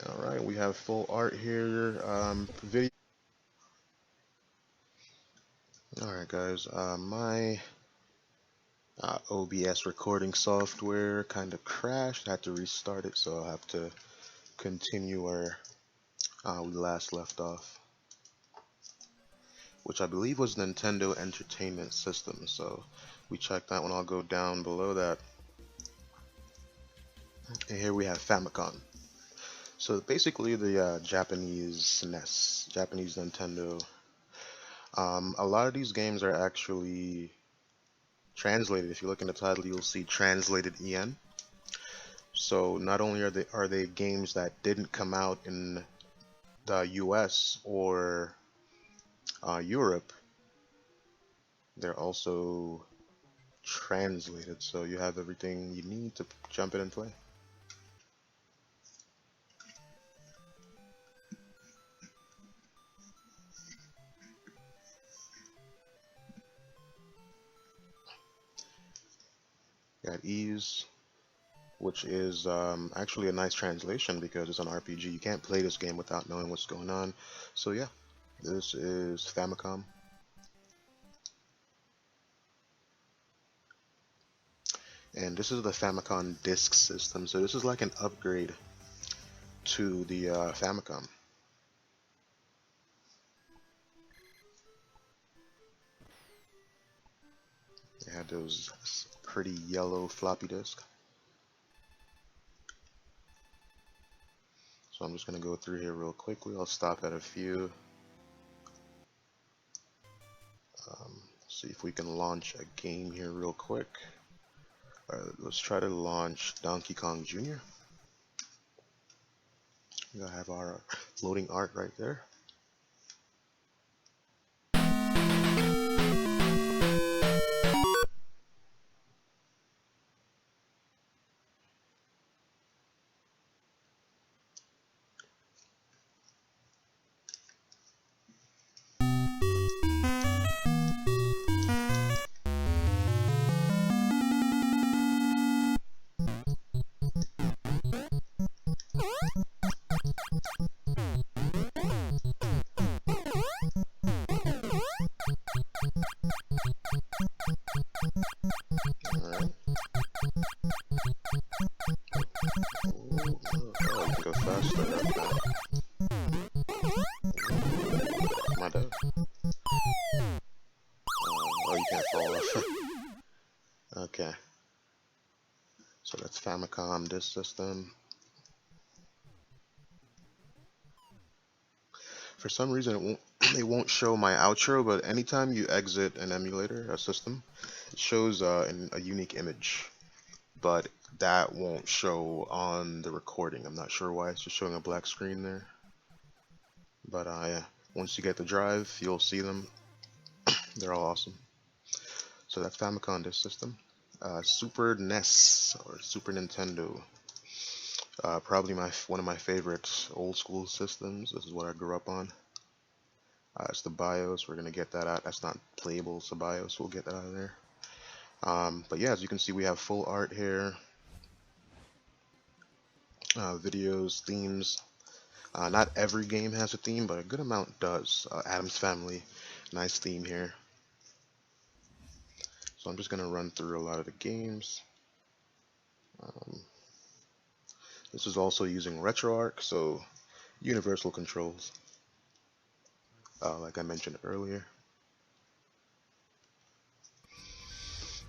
Alright, we have full art here, video. Alright guys, my OBS recording software kind of crashed. I had to restart it, so I'll have to continue where we last left off, which I believe was Nintendo Entertainment System. So we checked that one. I'll go down below that. And here we have Famicom. So basically the Japanese NES, Japanese Nintendo. A lot of these games are actually translated. If you look in the title, you'll see translated EN. So not only are they games that didn't come out in the US or Europe, they're also translated, so you have everything you need to jump in and play. Got Ease, which is actually a nice translation because it's an RPG. You can't play this game without knowing what's going on. So yeah, this is Famicom. And this is the Famicom Disk System. So this is like an upgrade to the Famicom. They had those pretty yellow floppy disk. So I'm just going to go through here real quickly. I'll stop at a few. See if we can launch a game here real quick. Alright, let's try to launch Donkey Kong Jr. We have our loading art right there. Famicom disk system. For some reason, it won't show my outro, but anytime you exit an emulator, a system, it shows a unique image. But that won't show on the recording. I'm not sure why. It's just showing a black screen there. But yeah, once you get the drive, you'll see them. They're all awesome. So that's Famicom disk system. Super NES or Super Nintendo. Probably one of my favorite old school systems. This is what I grew up on. It's the BIOS. We're gonna get that out. That's not playable. It's the BIOS. We'll get that out of there. But yeah, as you can see, we have full art here. Videos, themes. Not every game has a theme, but a good amount does. Adam's Family, nice theme here. So I'm just gonna run through a lot of the games. This is also using RetroArch, so universal controls, like I mentioned earlier.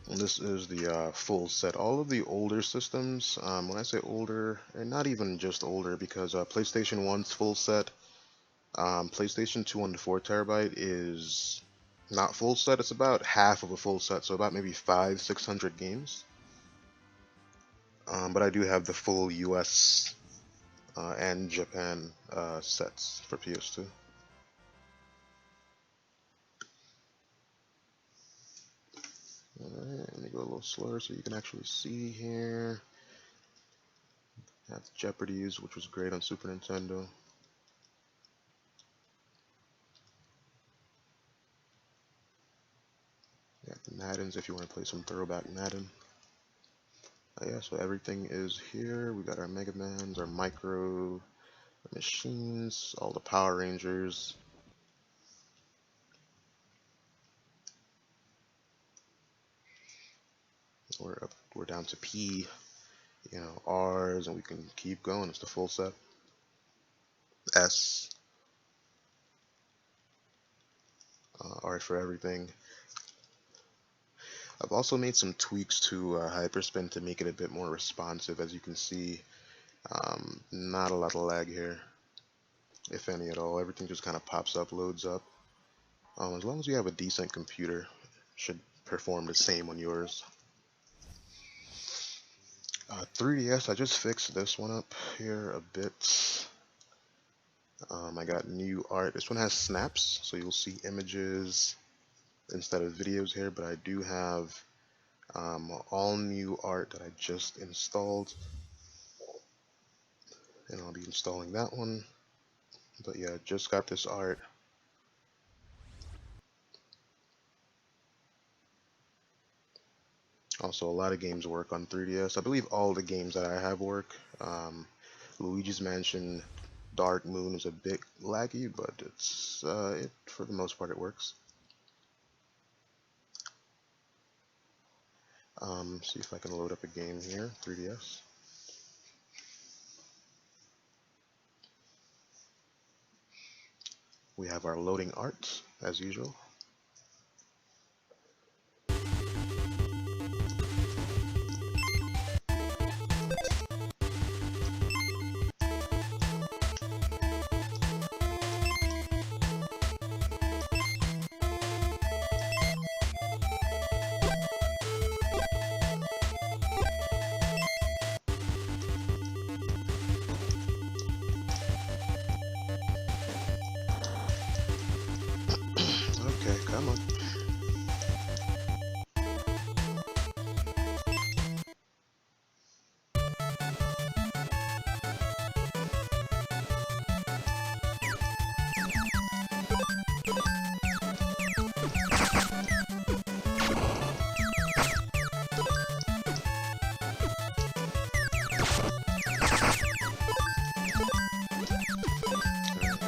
And this is the full set. All of the older systems, when I say older, and not even just older, because PlayStation 1's full set, PlayStation 2 on the 4 terabyte is not full set. It's about half of a full set, so about maybe 500-600 games. But I do have the full US and Japan sets for PS2. Alright, let me go a little slower so you can actually see here. That's Jeopardy's, which was great on Super Nintendo. Yeah, the Maddens if you want to play some throwback Madden. Yeah, so everything is here. We got our Mega Mans, our Micro Machines, all the Power Rangers. We're down to P, R's, and we can keep going. It's the full set. S, R for everything. I've also made some tweaks to Hyperspin to make it a bit more responsive. As you can see, not a lot of lag here, if any at all. Everything just kind of pops up, loads up. As long as you have a decent computer, it should perform the same on yours. 3DS, I just fixed this one up here a bit. I got new art. This one has snaps, so you'll see images instead of videos here, but I do have all new art that I just installed, and I'll be installing that one. But yeah, just got this art. Also, a lot of games work on 3DS. I believe all the games that I have work. Luigi's Mansion Dark Moon is a bit laggy, but it's for the most part it works. See if I can load up a game here, 3DS. We have our loading art, as usual. Okay, come on.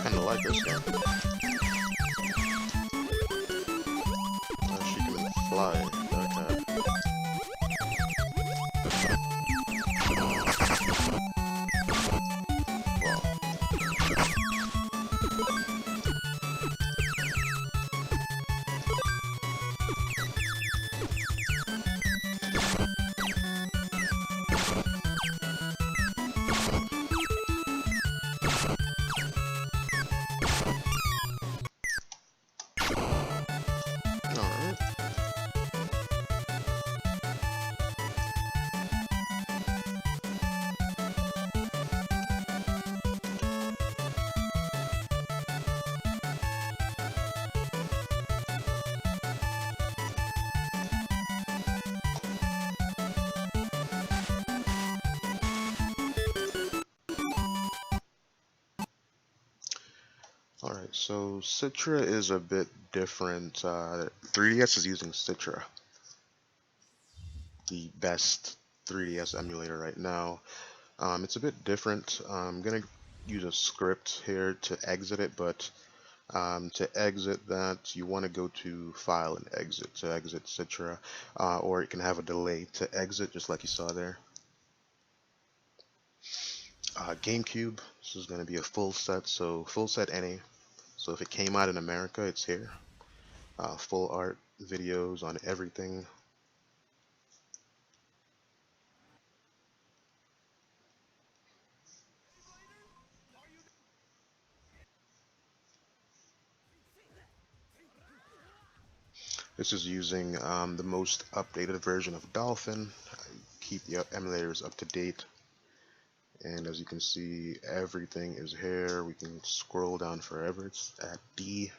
Kinda like this game. Oh, she can fly. Okay. Alright, so Citra is a bit different. 3DS is using Citra, the best 3DS emulator right now. It's a bit different. I'm gonna use a script here to exit it, but to exit that, you want to go to File and Exit to exit Citra, or it can have a delay to exit, just like you saw there. GameCube, this is going to be a full set, so full set NA. So if it came out in America, it's here. Full art, videos on everything. This is using the most updated version of Dolphin. Keep the emulators up to date. And as you can see, everything is here. We can scroll down forever. It's at D.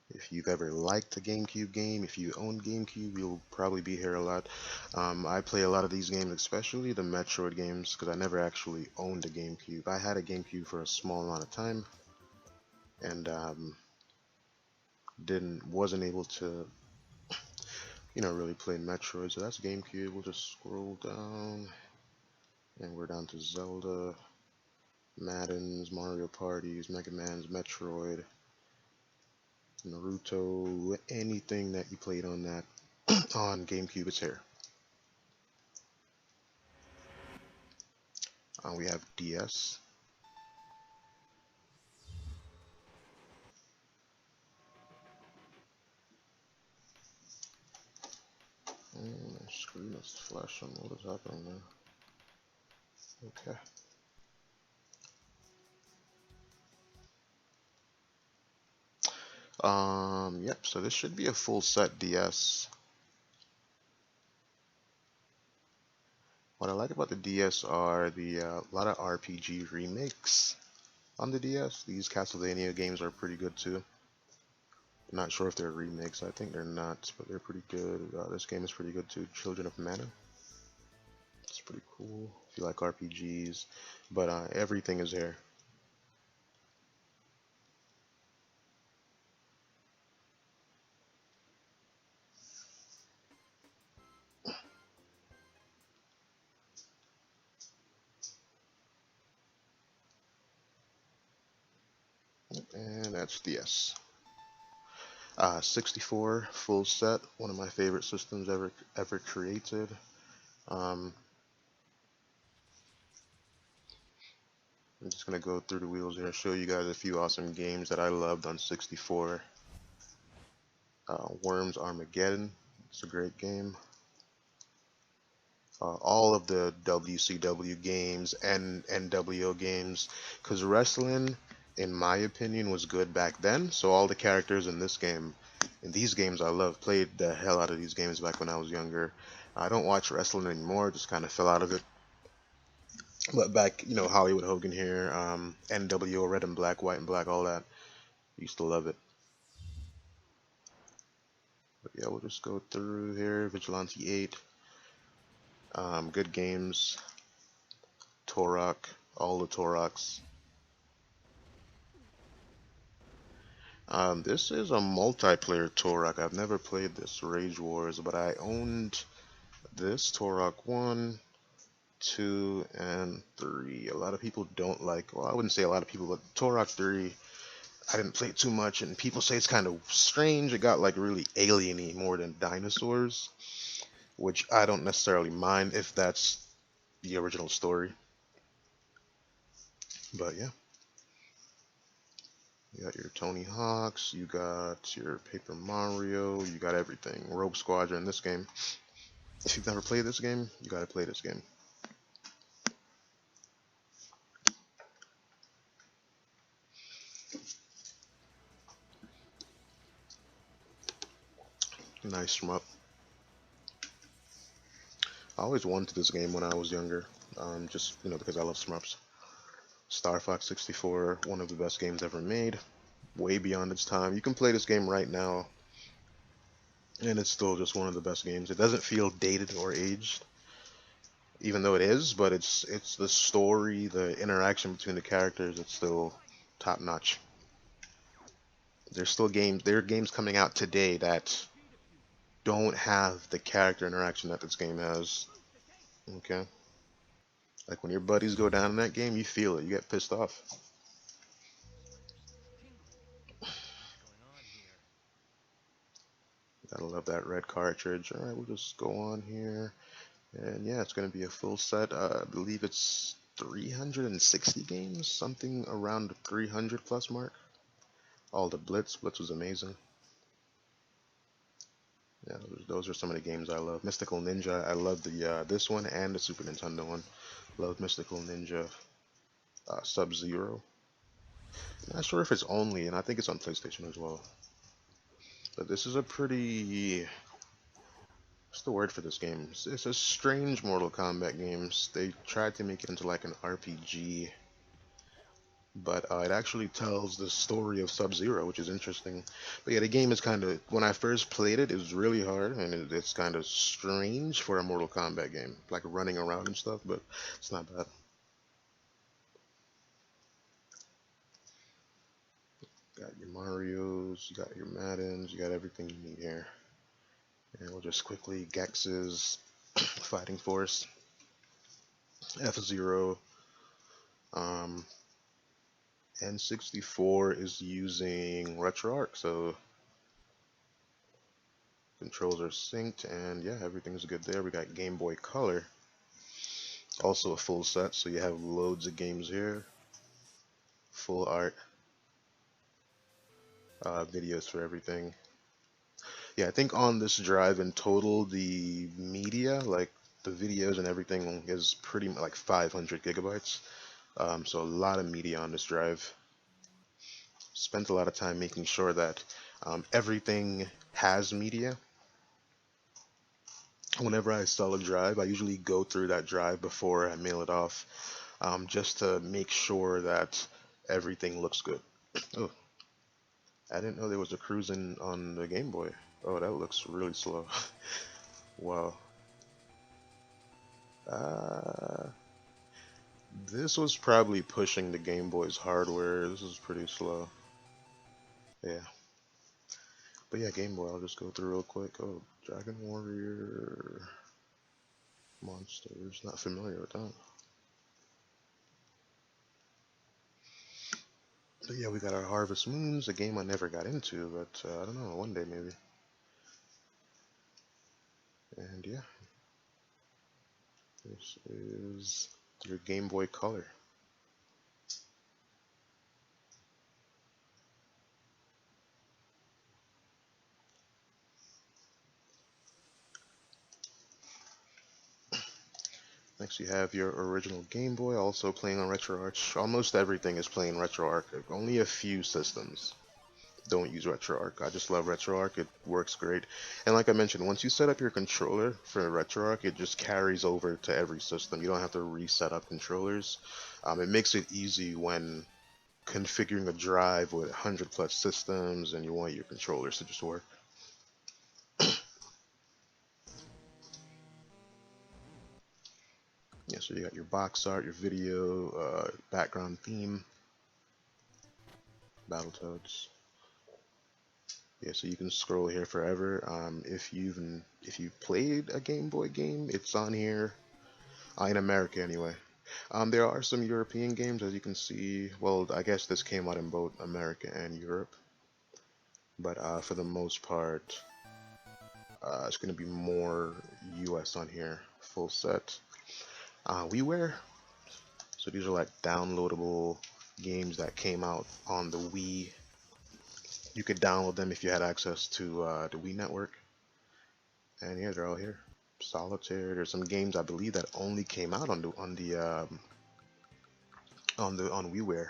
If you've ever liked a GameCube game, if you own GameCube, you'll probably be here a lot. I play a lot of these games, especially the Metroid games, because I never actually owned a GameCube. I had a GameCube for a small amount of time, and wasn't able to, really play Metroid. So that's GameCube. We'll just scroll down, and we're down to Zelda, Madden's, Mario Parties, Mega Man's, Metroid, Naruto, anything that you played on that on GameCube is here. We have DS. My screen is flashing. What is happening there? Okay. Yep, so this should be a full set DS. What I like about the DS are the lot of RPG remakes on the DS. These Castlevania games are pretty good too. I'm not sure if they're remakes. I think they're not, but they're pretty good. This game is pretty good too. Children of Mana. It's pretty cool if you like RPGs. But everything is here. And that's DS. 64 full set, one of my favorite systems ever created. I'm just gonna go through the wheels here and show you guys a few awesome games that I loved on 64. Worms Armageddon, it's a great game. All of the WCW games and NWO games, because wrestling, in my opinion, was good back then. So all the characters in these games I love, played the hell out of these games back when I was younger. I don't watch wrestling anymore, just kind of fell out of it. But back, Hollywood Hogan here, NWO, Red and Black, White and Black, all that. Used to love it. But yeah, we'll just go through here. Vigilante 8. Good games. Turok, all the Toroks. This is a multiplayer Turok. I've never played this, Rage Wars, but I owned this Turok 1, 2, and 3. A lot of people don't like, well, I wouldn't say a lot of people, but Turok 3, I didn't play it too much, and people say it's kind of strange. It got like really alien-y more than dinosaurs, which I don't necessarily mind if that's the original story. But yeah. You got your Tony Hawks, you got your Paper Mario, you got everything. Rogue Squadron, this game. If you've never played this game, you gotta play this game. Nice shmup. I always wanted this game when I was younger, just because I love shmups. Star Fox 64, one of the best games ever made, way beyond its time. You can play this game right now, and it's still just one of the best games. It doesn't feel dated or aged, even though it is, but it's the story, the interaction between the characters, it's still top notch. There are games coming out today that don't have the character interaction that this game has. Okay, like when your buddies go down in that game, you feel it. You get pissed off. Gotta love that red cartridge. All right, we'll just go on here, and yeah, it's gonna be a full set. I believe it's 360 games, something around the 300 plus mark. All the Blitz was amazing. Yeah, those are some of the games I love. Mystical Ninja, I love the this one and the Super Nintendo one. Love Mystical Ninja. Sub-Zero. Not sure if it's only, and I think it's on PlayStation as well. But this is a pretty, what's the word for this game? It's a strange Mortal Kombat game. They tried to make it into like an RPG, but it actually tells the story of Sub-Zero, which is interesting. But yeah, the game is kind of, when I first played it, it was really hard, and it's kind of strange for a Mortal Kombat game, like running around and stuff, but it's not bad. Got your Marios, you got your Maddens, you got everything you need here. And we'll just quickly Gex's Fighting Force, F-Zero, um, N64 is using RetroArch, so controls are synced, and yeah, everything's good there. We got Game Boy Color, also a full set, so you have loads of games here, full art, videos for everything. Yeah, I think on this drive in total, the media, like the videos and everything, is pretty like 500 gigabytes. So a lot of media on this drive. Spent a lot of time making sure that everything has media. Whenever I sell a drive, I usually go through that drive before I mail it off, just to make sure that everything looks good. Oh, I didn't know there was a cruising on the Game Boy. Oh, that looks really slow. Wow. Uh, this was probably pushing the Game Boy's hardware. This is pretty slow. Yeah. But yeah, Game Boy, I'll just go through real quick. Oh, Dragon Warrior Monsters. Not familiar with that. But yeah, we got our Harvest Moons, a game I never got into, but I don't know, one day maybe. And yeah, this is your Game Boy Color. Next you have your original Game Boy, also playing on RetroArch. Almost everything is playing RetroArch. Only a few systems don't use RetroArch. I just love RetroArch. It works great. And like I mentioned, once you set up your controller for RetroArch, it just carries over to every system. You don't have to reset up controllers. It makes it easy when configuring a drive with 100 plus systems and you want your controllers to just work. Yeah, so you got your box art, your video, background theme, Battletoads. Yeah, so you can scroll here forever. If you've played a Game Boy game, it's on here. In America anyway. There are some European games, as you can see. Well, I guess this came out in both America and Europe, but for the most part, it's going to be more US on here. Full set. WiiWare. So these are like downloadable games that came out on the Wii. You could download them if you had access to the Wii network. And yeah, they're all here. Solitaire. There's some games I believe that only came out on WiiWare.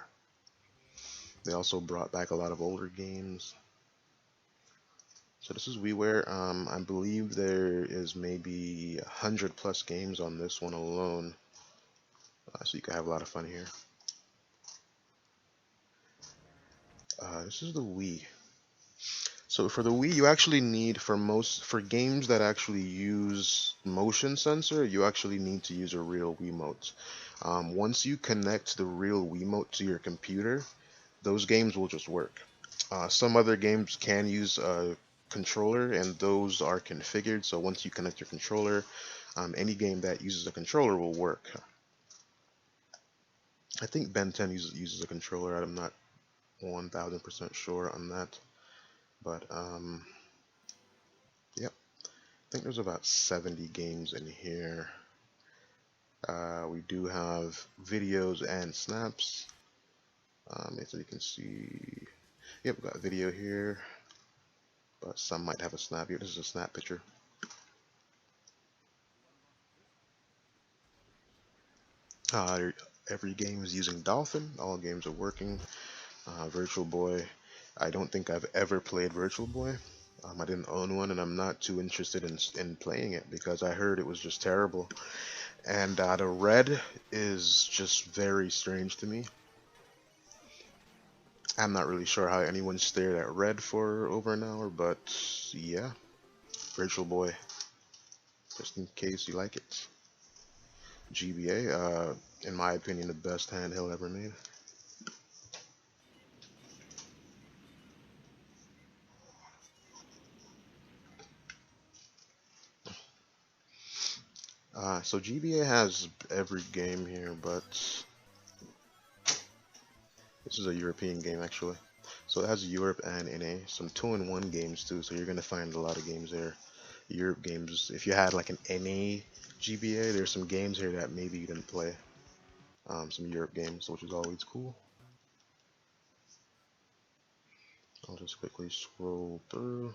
They also brought back a lot of older games. So this is WiiWare. I believe there is maybe 100 plus games on this one alone. So you can have a lot of fun here. This is the Wii. So for the Wii, you actually need, for games that actually use motion sensor, you actually need to use a real Wiimote. Once you connect the real Wiimote to your computer, those games will just work. Some other games can use a controller, and those are configured. So once you connect your controller, any game that uses a controller will work. I think Ben 10 uses a controller. I'm not 1000% sure on that, but yep. I think there's about 70 games in here. We do have videos and snaps. So you can see, yep, we got video here, but some might have a snap here. This is a snap picture. Uh, every game is using Dolphin. All games are working. Virtual Boy, I don't think I've ever played Virtual Boy. I didn't own one, and I'm not too interested in playing it because I heard it was just terrible. And the red is just very strange to me. I'm not really sure how anyone stared at red for over an hour, but yeah, Virtual Boy, just in case you like it. GBA, in my opinion, the best handheld ever made. So GBA has every game here, but this is a European game actually. So it has Europe and NA, some 2-in-1 games too. So you're gonna find a lot of games there. Europe games. If you had like an NA GBA, there's some games here that maybe you didn't play. Some Europe games, which is always cool. I'll just quickly scroll through.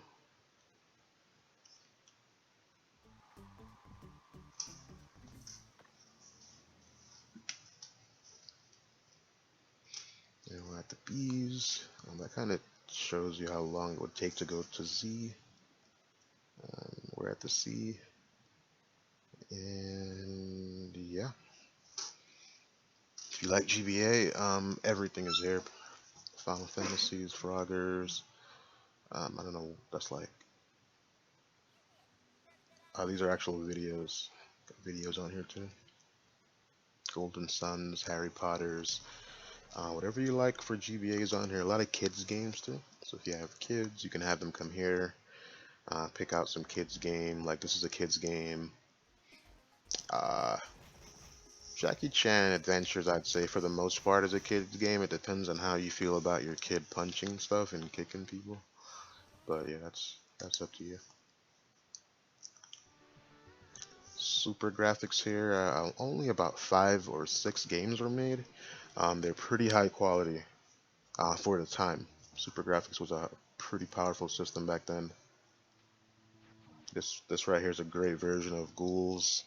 And we're at the B's. That kind of shows you how long it would take to go to Z. We're at the C. And yeah, if you like GBA, everything is there. Final Fantasies, Froggers. I don't know. That's like. These are actual videos. Got videos on here too. Golden Suns, Harry Potter's, whatever you like for GBA is on here. A lot of kids games too. So if you have kids, you can have them come here, pick out some kids game. Like this is a kids game. Uh, Jackie Chan Adventures, I'd say for the most part is a kids game. It depends on how you feel about your kid punching stuff and kicking people. But yeah, that's up to you. Super graphics here. Only about 5 or 6 games were made. They're pretty high quality for the time. Super graphics was a pretty powerful system back then. This right here is a great version of Ghouls.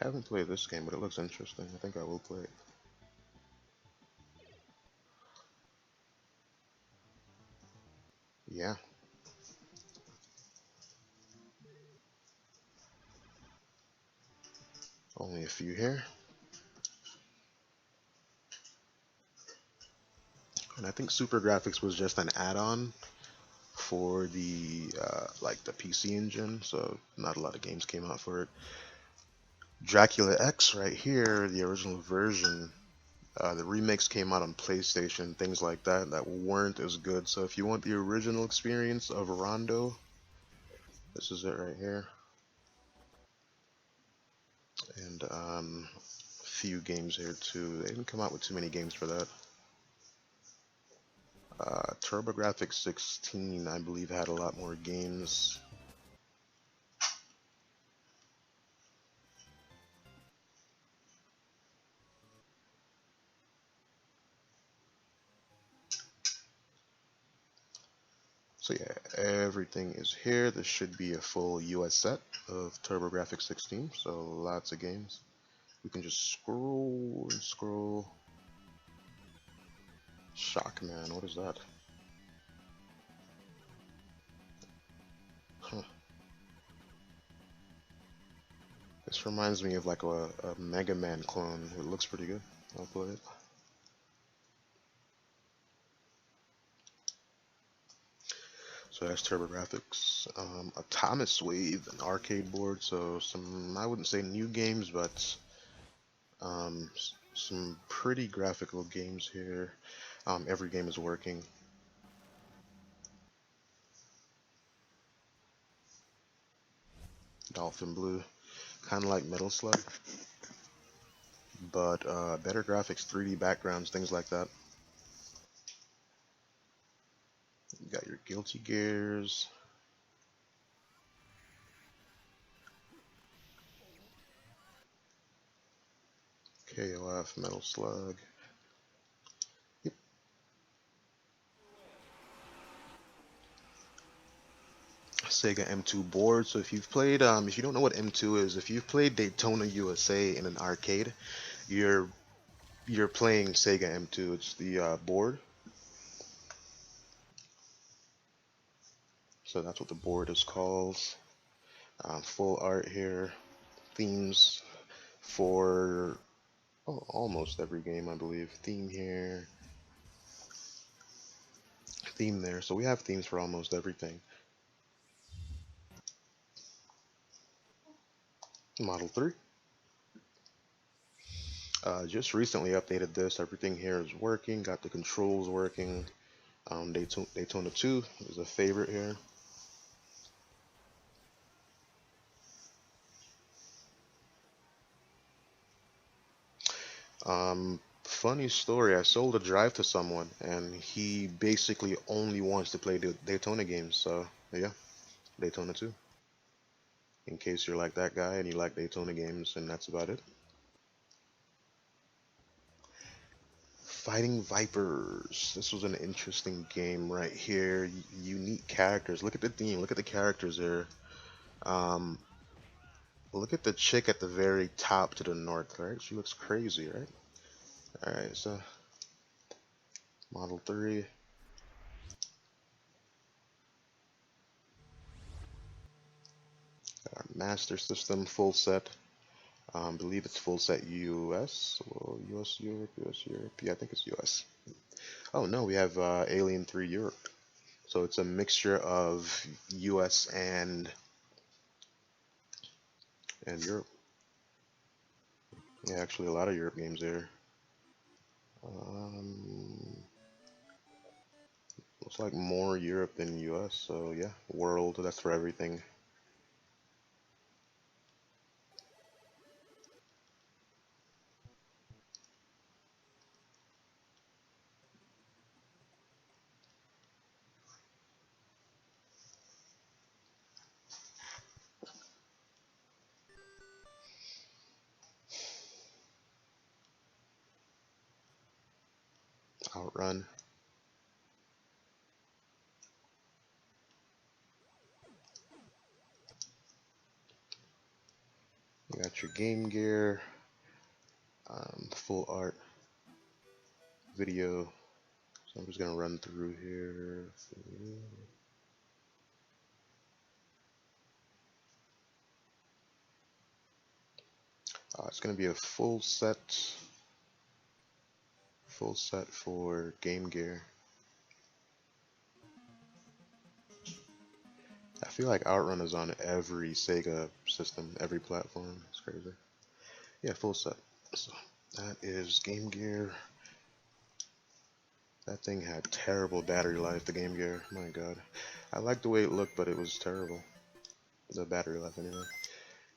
Haven't played this game, but it looks interesting. I think I will play it. Yeah. Only a few here. And I think Super Graphics was just an add-on for the like the PC engine, so not a lot of games came out for it. Dracula X right here, the original version, the remakes came out on PlayStation, things like that weren't as good. So if you want the original experience of Rondo, this is it right here. And a few games here too. They didn't come out with too many games for that. TurboGrafx 16, I believe, had a lot more games. So yeah, everything is here. This should be a full US set of TurboGrafx 16, so lots of games. We can just scroll and scroll. Shockman, what is that? Huh. This reminds me of like a Mega Man clone. It looks pretty good. I'll play it. So that's TurboGrafx. A Thomas Wave, an arcade board. So some, I wouldn't say new games, but some pretty graphical games here. Every game is working. Dolphin Blue, kind of like Metal Slug, but better graphics, 3D backgrounds, things like that. You got your Guilty Gears. KOF, Metal Slug. Yep. Sega M2 board. So if you've played, if you don't know what M2 is, if you've played Daytona USA in an arcade, you're you're playing Sega M2. It's the board. So that's what the board is called. Full art here. Themes for almost every game, I believe. Theme here, theme there. So we have themes for almost everything. Model 3. Just recently updated this. Everything here is working. Got the controls working. Daytona 2 is a favorite here. Funny story. I sold a drive to someone, and he basically only wants to play the Daytona games. So yeah, Daytona 2. In case you're like that guy and you like Daytona games, and that's about it. Fighting Vipers. This was an interesting game right here. Unique characters. Look at the theme. Look at the characters there. Um, Look at the chick at the very top to the north, right? She looks crazy, right? Alright, so Model 3. Our Master System full set. Believe it's full set US. Well, US, Europe, US, Europe. Yeah, I think it's US. Oh no, we have Alien 3 Europe. So it's a mixture of US and Europe. Yeah, actually a lot of Europe games there. Um, Looks like more Europe than US. So yeah, world. That's for everything. Outrun. You got your Game Gear, full art video. So I'm just gonna run through here. It's gonna be a full set for Game Gear. I feel like Outrun is on every Sega system, every platform. It's crazy. Yeah, full set. So that is Game Gear. That thing had terrible battery life, the Game Gear. My God. I liked the way it looked, but it was terrible. The battery life, anyway.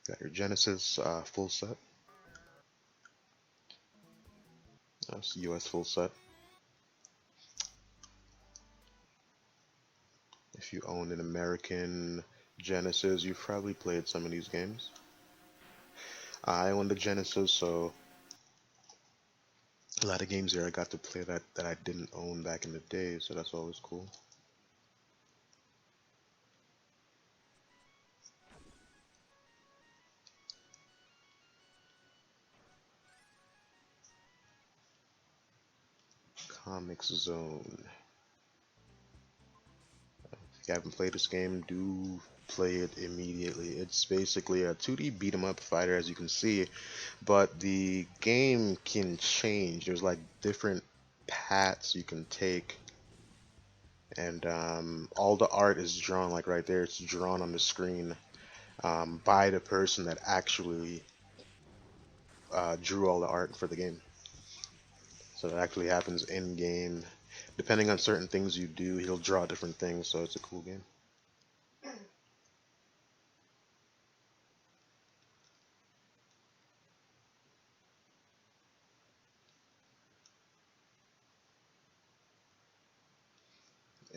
Got your Genesis full set. That's US full set. If you own an American Genesis, you've probably played some of these games. I owned the Genesis, so a lot of games here I got to play that I didn't own back in the day, so that's always cool. Comic Zone. If you haven't played this game, do play it immediately. It's basically a 2D beat 'em up fighter, as you can see, but the game can change. There's like different paths you can take, and all the art is drawn like right there. It's drawn on the screen by the person that actually drew all the art for the game. So it actually happens in game. depending on certain things you do, he'll draw different things, so it's a cool game.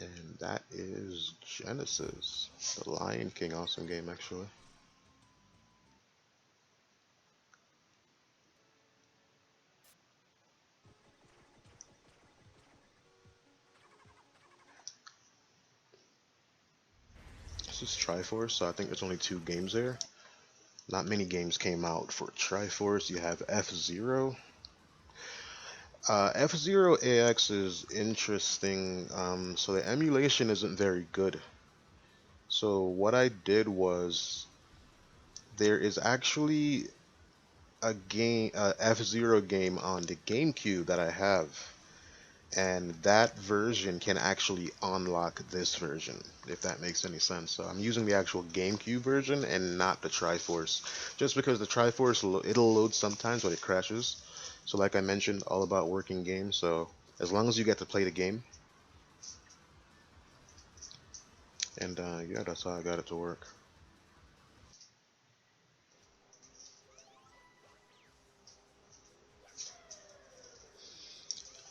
And that is Genesis, the Lion King, awesome game actually. This is Triforce, so I think there's only 2 games there. Not many games came out for Triforce. You have F-Zero. F-Zero AX is interesting. So the emulation isn't very good. So what I did was there is actually a game, F-Zero game on the GameCube that I have, and that version can actually unlock this version, if that makes any sense. So I'm using the actual GameCube version and not the Triforce, just because the Triforce it'll load sometimes, but it crashes. So like I mentioned, all about working games. So as long as you get to play the game, and yeah, that's how I got it to work.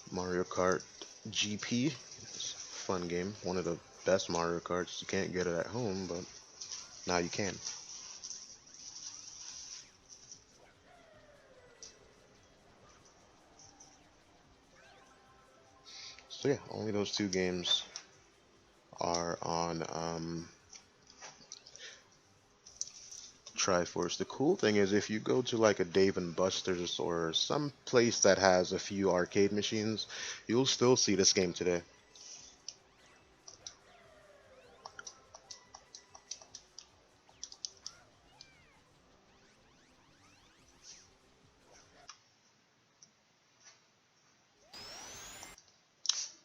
Mario Kart GP, it's a fun game. One of the best Mario Karts. You can't get it at home, but now you can. So yeah, only those 2 games are on Triforce. The cool thing is if you go to like a Dave and Buster's or some place that has a few arcade machines, you'll still see this game today.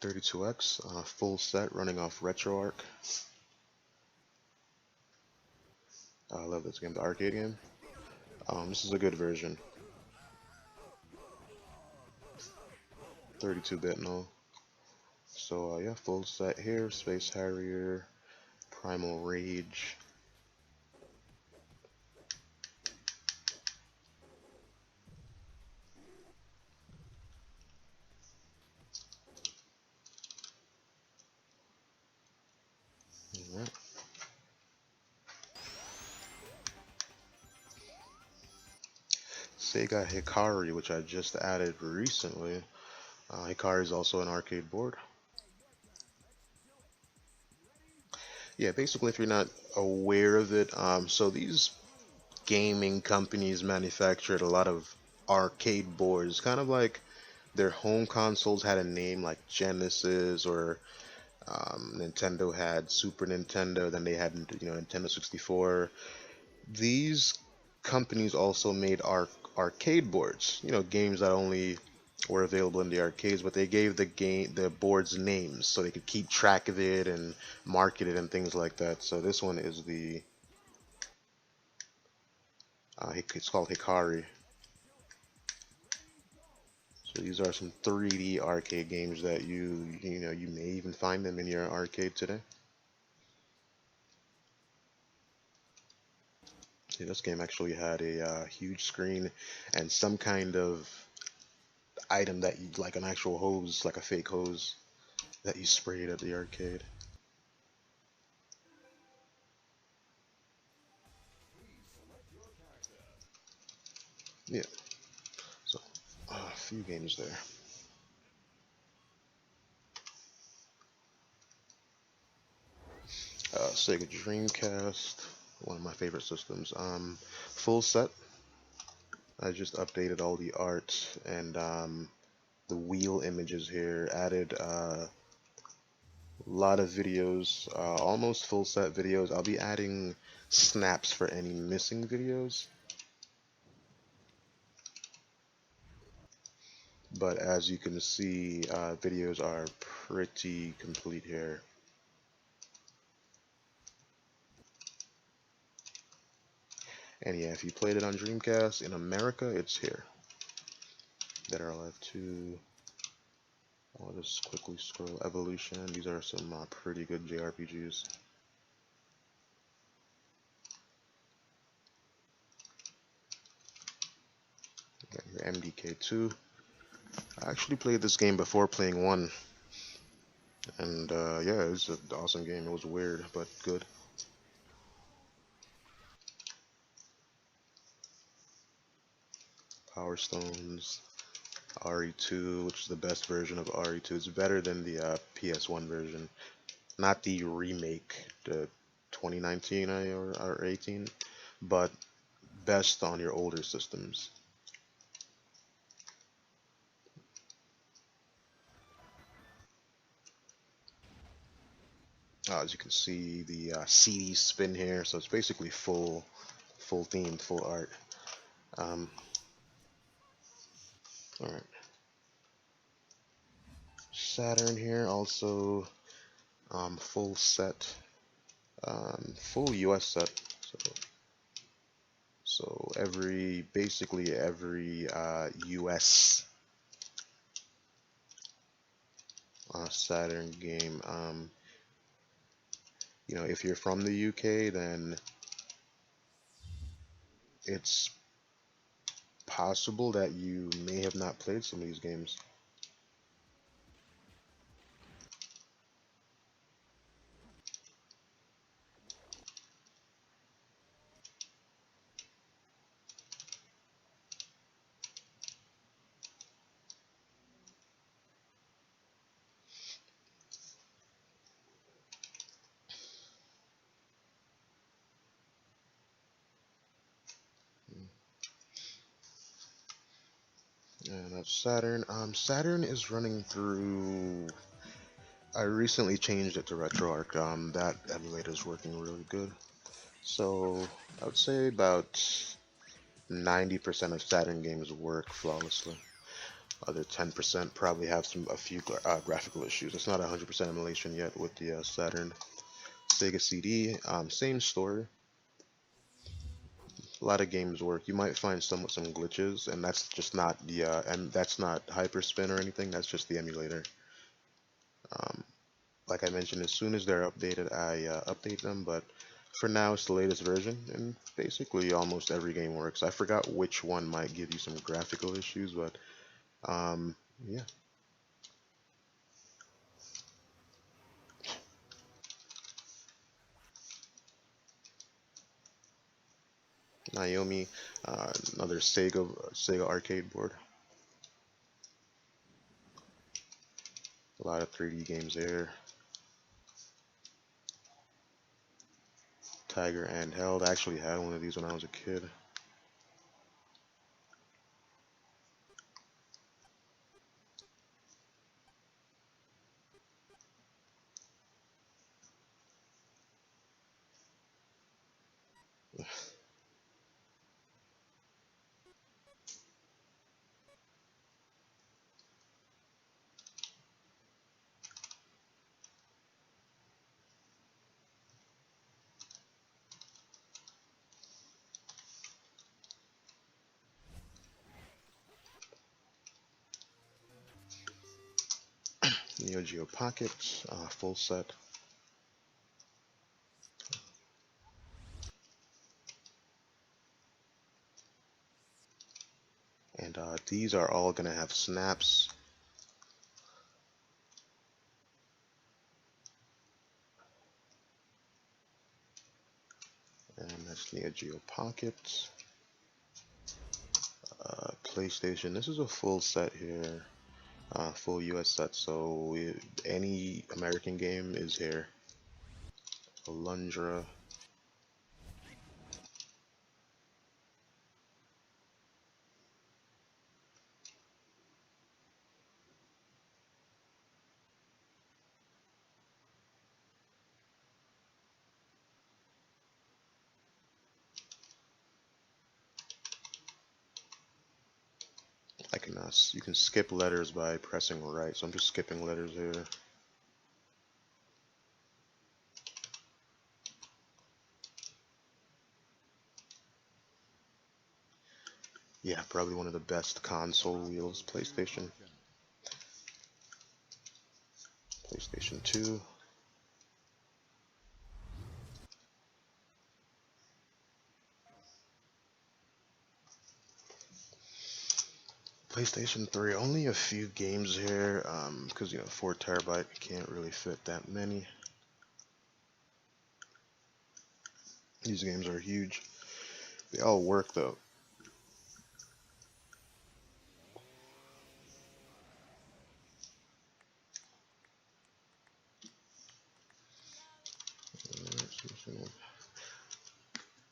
.32X, full set running off RetroArch. I love this game, the arcade game. This is a good version. 32-bit and all. So yeah, full set here, Space Harrier, Primal Rage. Alright. Sega Hikari, which I just added recently. Hikari is also an arcade board. Yeah, basically, if you're not aware of it, so these gaming companies manufactured a lot of arcade boards, kind of like their home consoles had a name like Genesis, or Nintendo had Super Nintendo, then they had Nintendo 64. These companies also made arcade boards, games that only were available in the arcades, but they gave the boards names so they could keep track of it and market it and things like that. So this one is the it's called Hikari. So these are some 3D arcade games that you may even find them in your arcade today. See, this game actually had a huge screen and some kind of item that you like, an actual hose, like a fake hose that you sprayed at the arcade. Yeah, so a few games there. Sega Dreamcast, one of my favorite systems. Full set. I just updated all the art and the wheel images here. Added a lot of videos, almost full set videos. I'll be adding snaps for any missing videos. But as you can see, videos are pretty complete here. And yeah, if you played it on Dreamcast in America, it's here. Dead or Alive 2. I'll just quickly scroll. Evolution. These are some pretty good JRPGs. Got your MDK2. I actually played this game before playing 1, and yeah, it was an awesome game. It was weird, but good. Power Stones. RE2, which is the best version of RE2. It's better than the PS1 version, not the remake, the 2019 or 18, but best on your older systems. As you can see, the CD spin here, so it's basically full themed, full art. Um, all right, Saturn here also full set, full US set. So basically every US Saturn game. If you're from the UK, then it's possible that you may have not played some of these games. And that's Saturn. Saturn is running through. I recently changed it to RetroArch. That emulator is working really good. So I would say about 90% of Saturn games work flawlessly. Other 10% probably have a few graphical issues. It's not 100% emulation yet with the Saturn. Sega CD, same story. A lot of games work. You might find some with some glitches, and that's just not the and that's not Hyperspin or anything. That's just the emulator. Um, like I mentioned, as soon as they're updated, I update them. But for now, it's the latest version, and basically almost every game works. I forgot which one might give you some graphical issues, but yeah. Naomi, another Sega arcade board. A lot of 3D games there. Tiger and Held. I actually had one of these when I was a kid. Neo Geo Pocket, full set. And these are all going to have snaps. And that's Neo Geo Pocket. PlayStation. This is a full set here. Full US set. So any American game is here. Alundra. You can skip letters by pressing right. So I'm just skipping letters here. Yeah, probably one of the best console wheels, PlayStation. PlayStation 2. PlayStation 3, only a few games here, because 4 terabyte can't really fit that many. These games are huge. They all work though.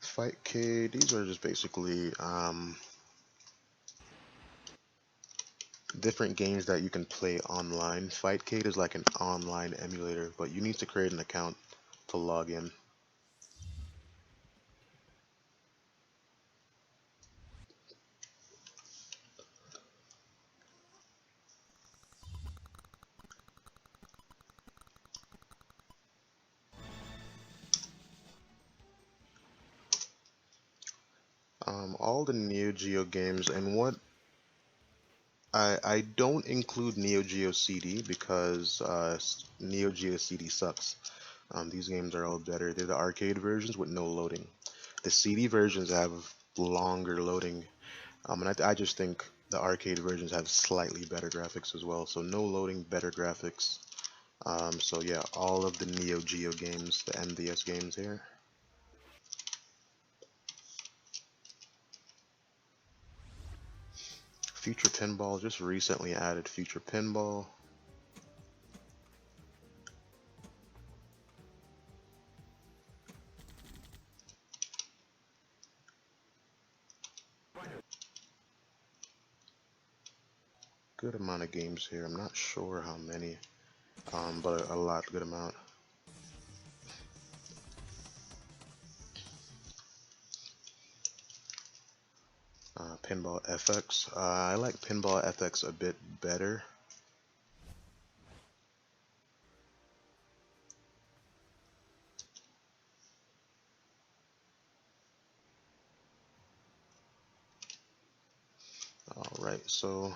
Fightcade, these are just basically different games that you can play online. Fightcade is like an online emulator, but you need to create an account to log in. All the Neo Geo games, and what I don't include Neo Geo CD because Neo Geo CD sucks. These games are all better. They're the arcade versions with no loading. The CD versions have longer loading, and I just think the arcade versions have slightly better graphics as well. So no loading, better graphics. So yeah, all of the Neo Geo games, the NDS games here. Future Pinball, just recently added Future Pinball. Good amount of games here. I'm not sure how many, but a lot, good amount. Pinball FX. I like Pinball FX a bit better. Alright, so I'm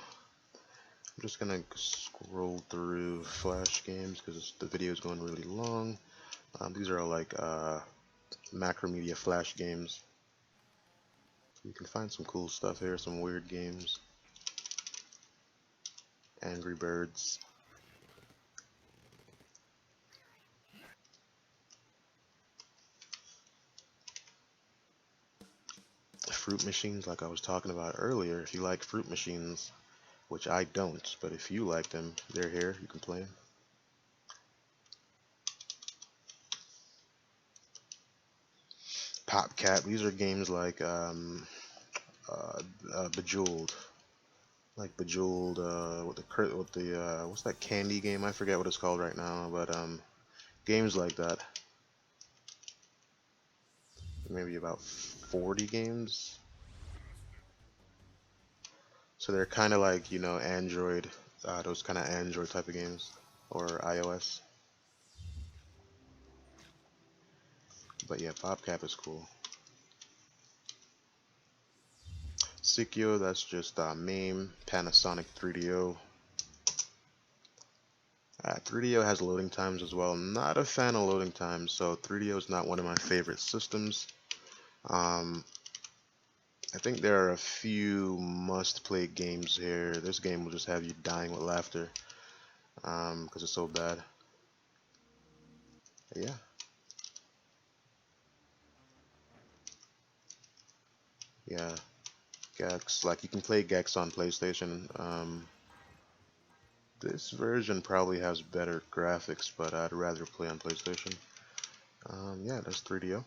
just gonna scroll through Flash games because the video is going really long. These are all like Macromedia Flash games. You can find some cool stuff here, some weird games. Angry Birds. Fruit machines, like I was talking about earlier. If you like fruit machines, which I don't, but if you like them, they're here. You can play them. Popcat. These are games like Bejeweled, like Bejeweled. With the what's that candy game? I forget what it's called right now, but games like that. Maybe about 40 games. So they're kind of like Android, those kind of Android type of games, or iOS. But yeah, PopCap is cool. Sikyo, that's just MAME, Panasonic 3DO. 3DO has loading times as well. Not a fan of loading times, so 3DO is not one of my favorite systems. Um, I think there are a few must-play games here. This game will just have you dying with laughter because it's so bad. But yeah. Yeah, Gex. Like you can play Gex on PlayStation. This version probably has better graphics, but I'd rather play on PlayStation. Yeah, that's 3DO.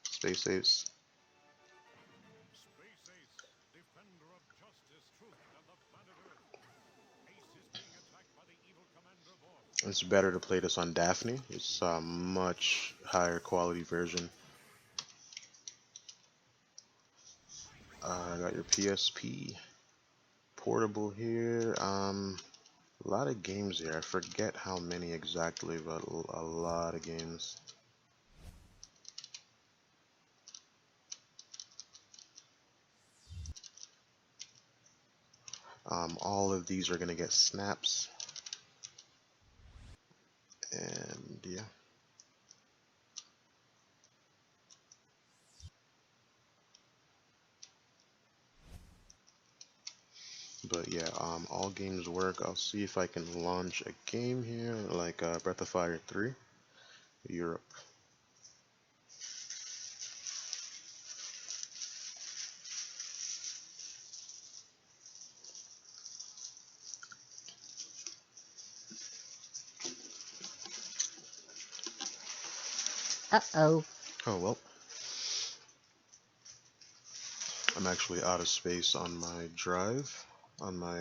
Space Ace. Space Ace, defender of justice, truth, and the planet Earth. Ace is being attacked by the evil Commander Voss. It's better to play this on Daphne. It's a much higher quality version. I got your PSP portable here. A lot of games here. I forget how many exactly, but a lot of games. All of these are gonna get snaps. yeah. But yeah, all games work. I'll see if I can launch a game here, like Breath of Fire 3, Europe. Uh-oh. Oh well, I'm actually out of space on my drive, on my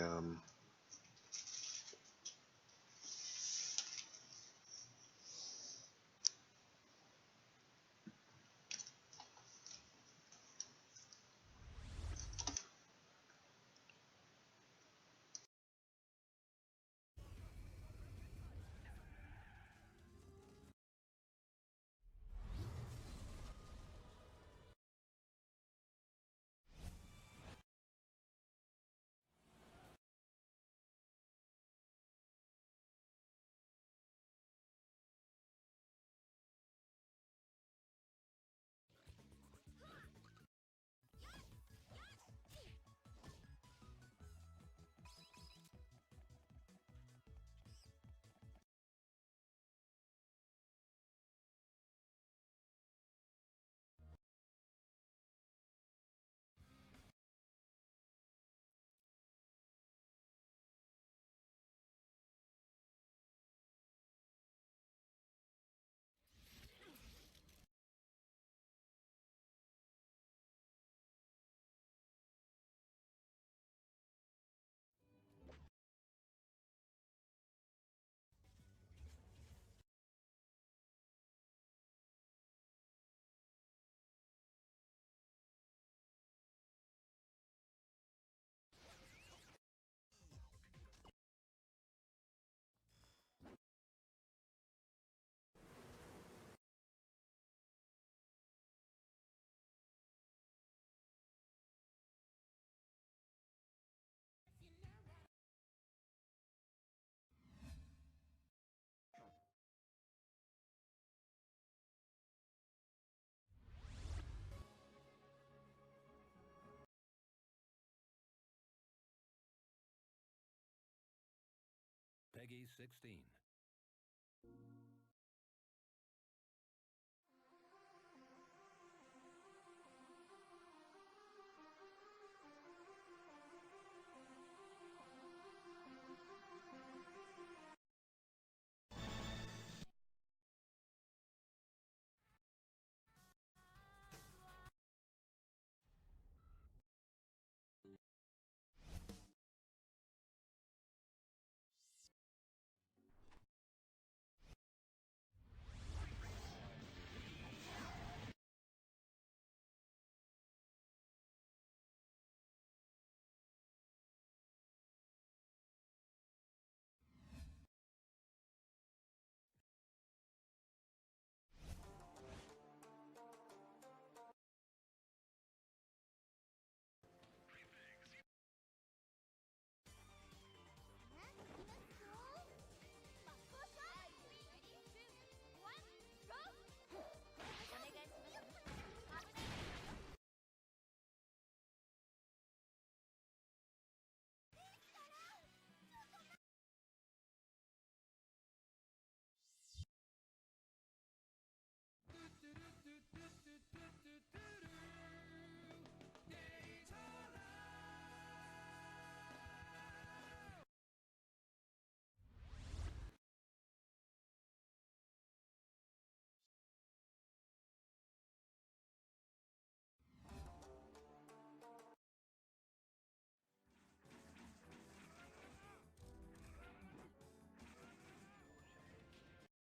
Peggy 16.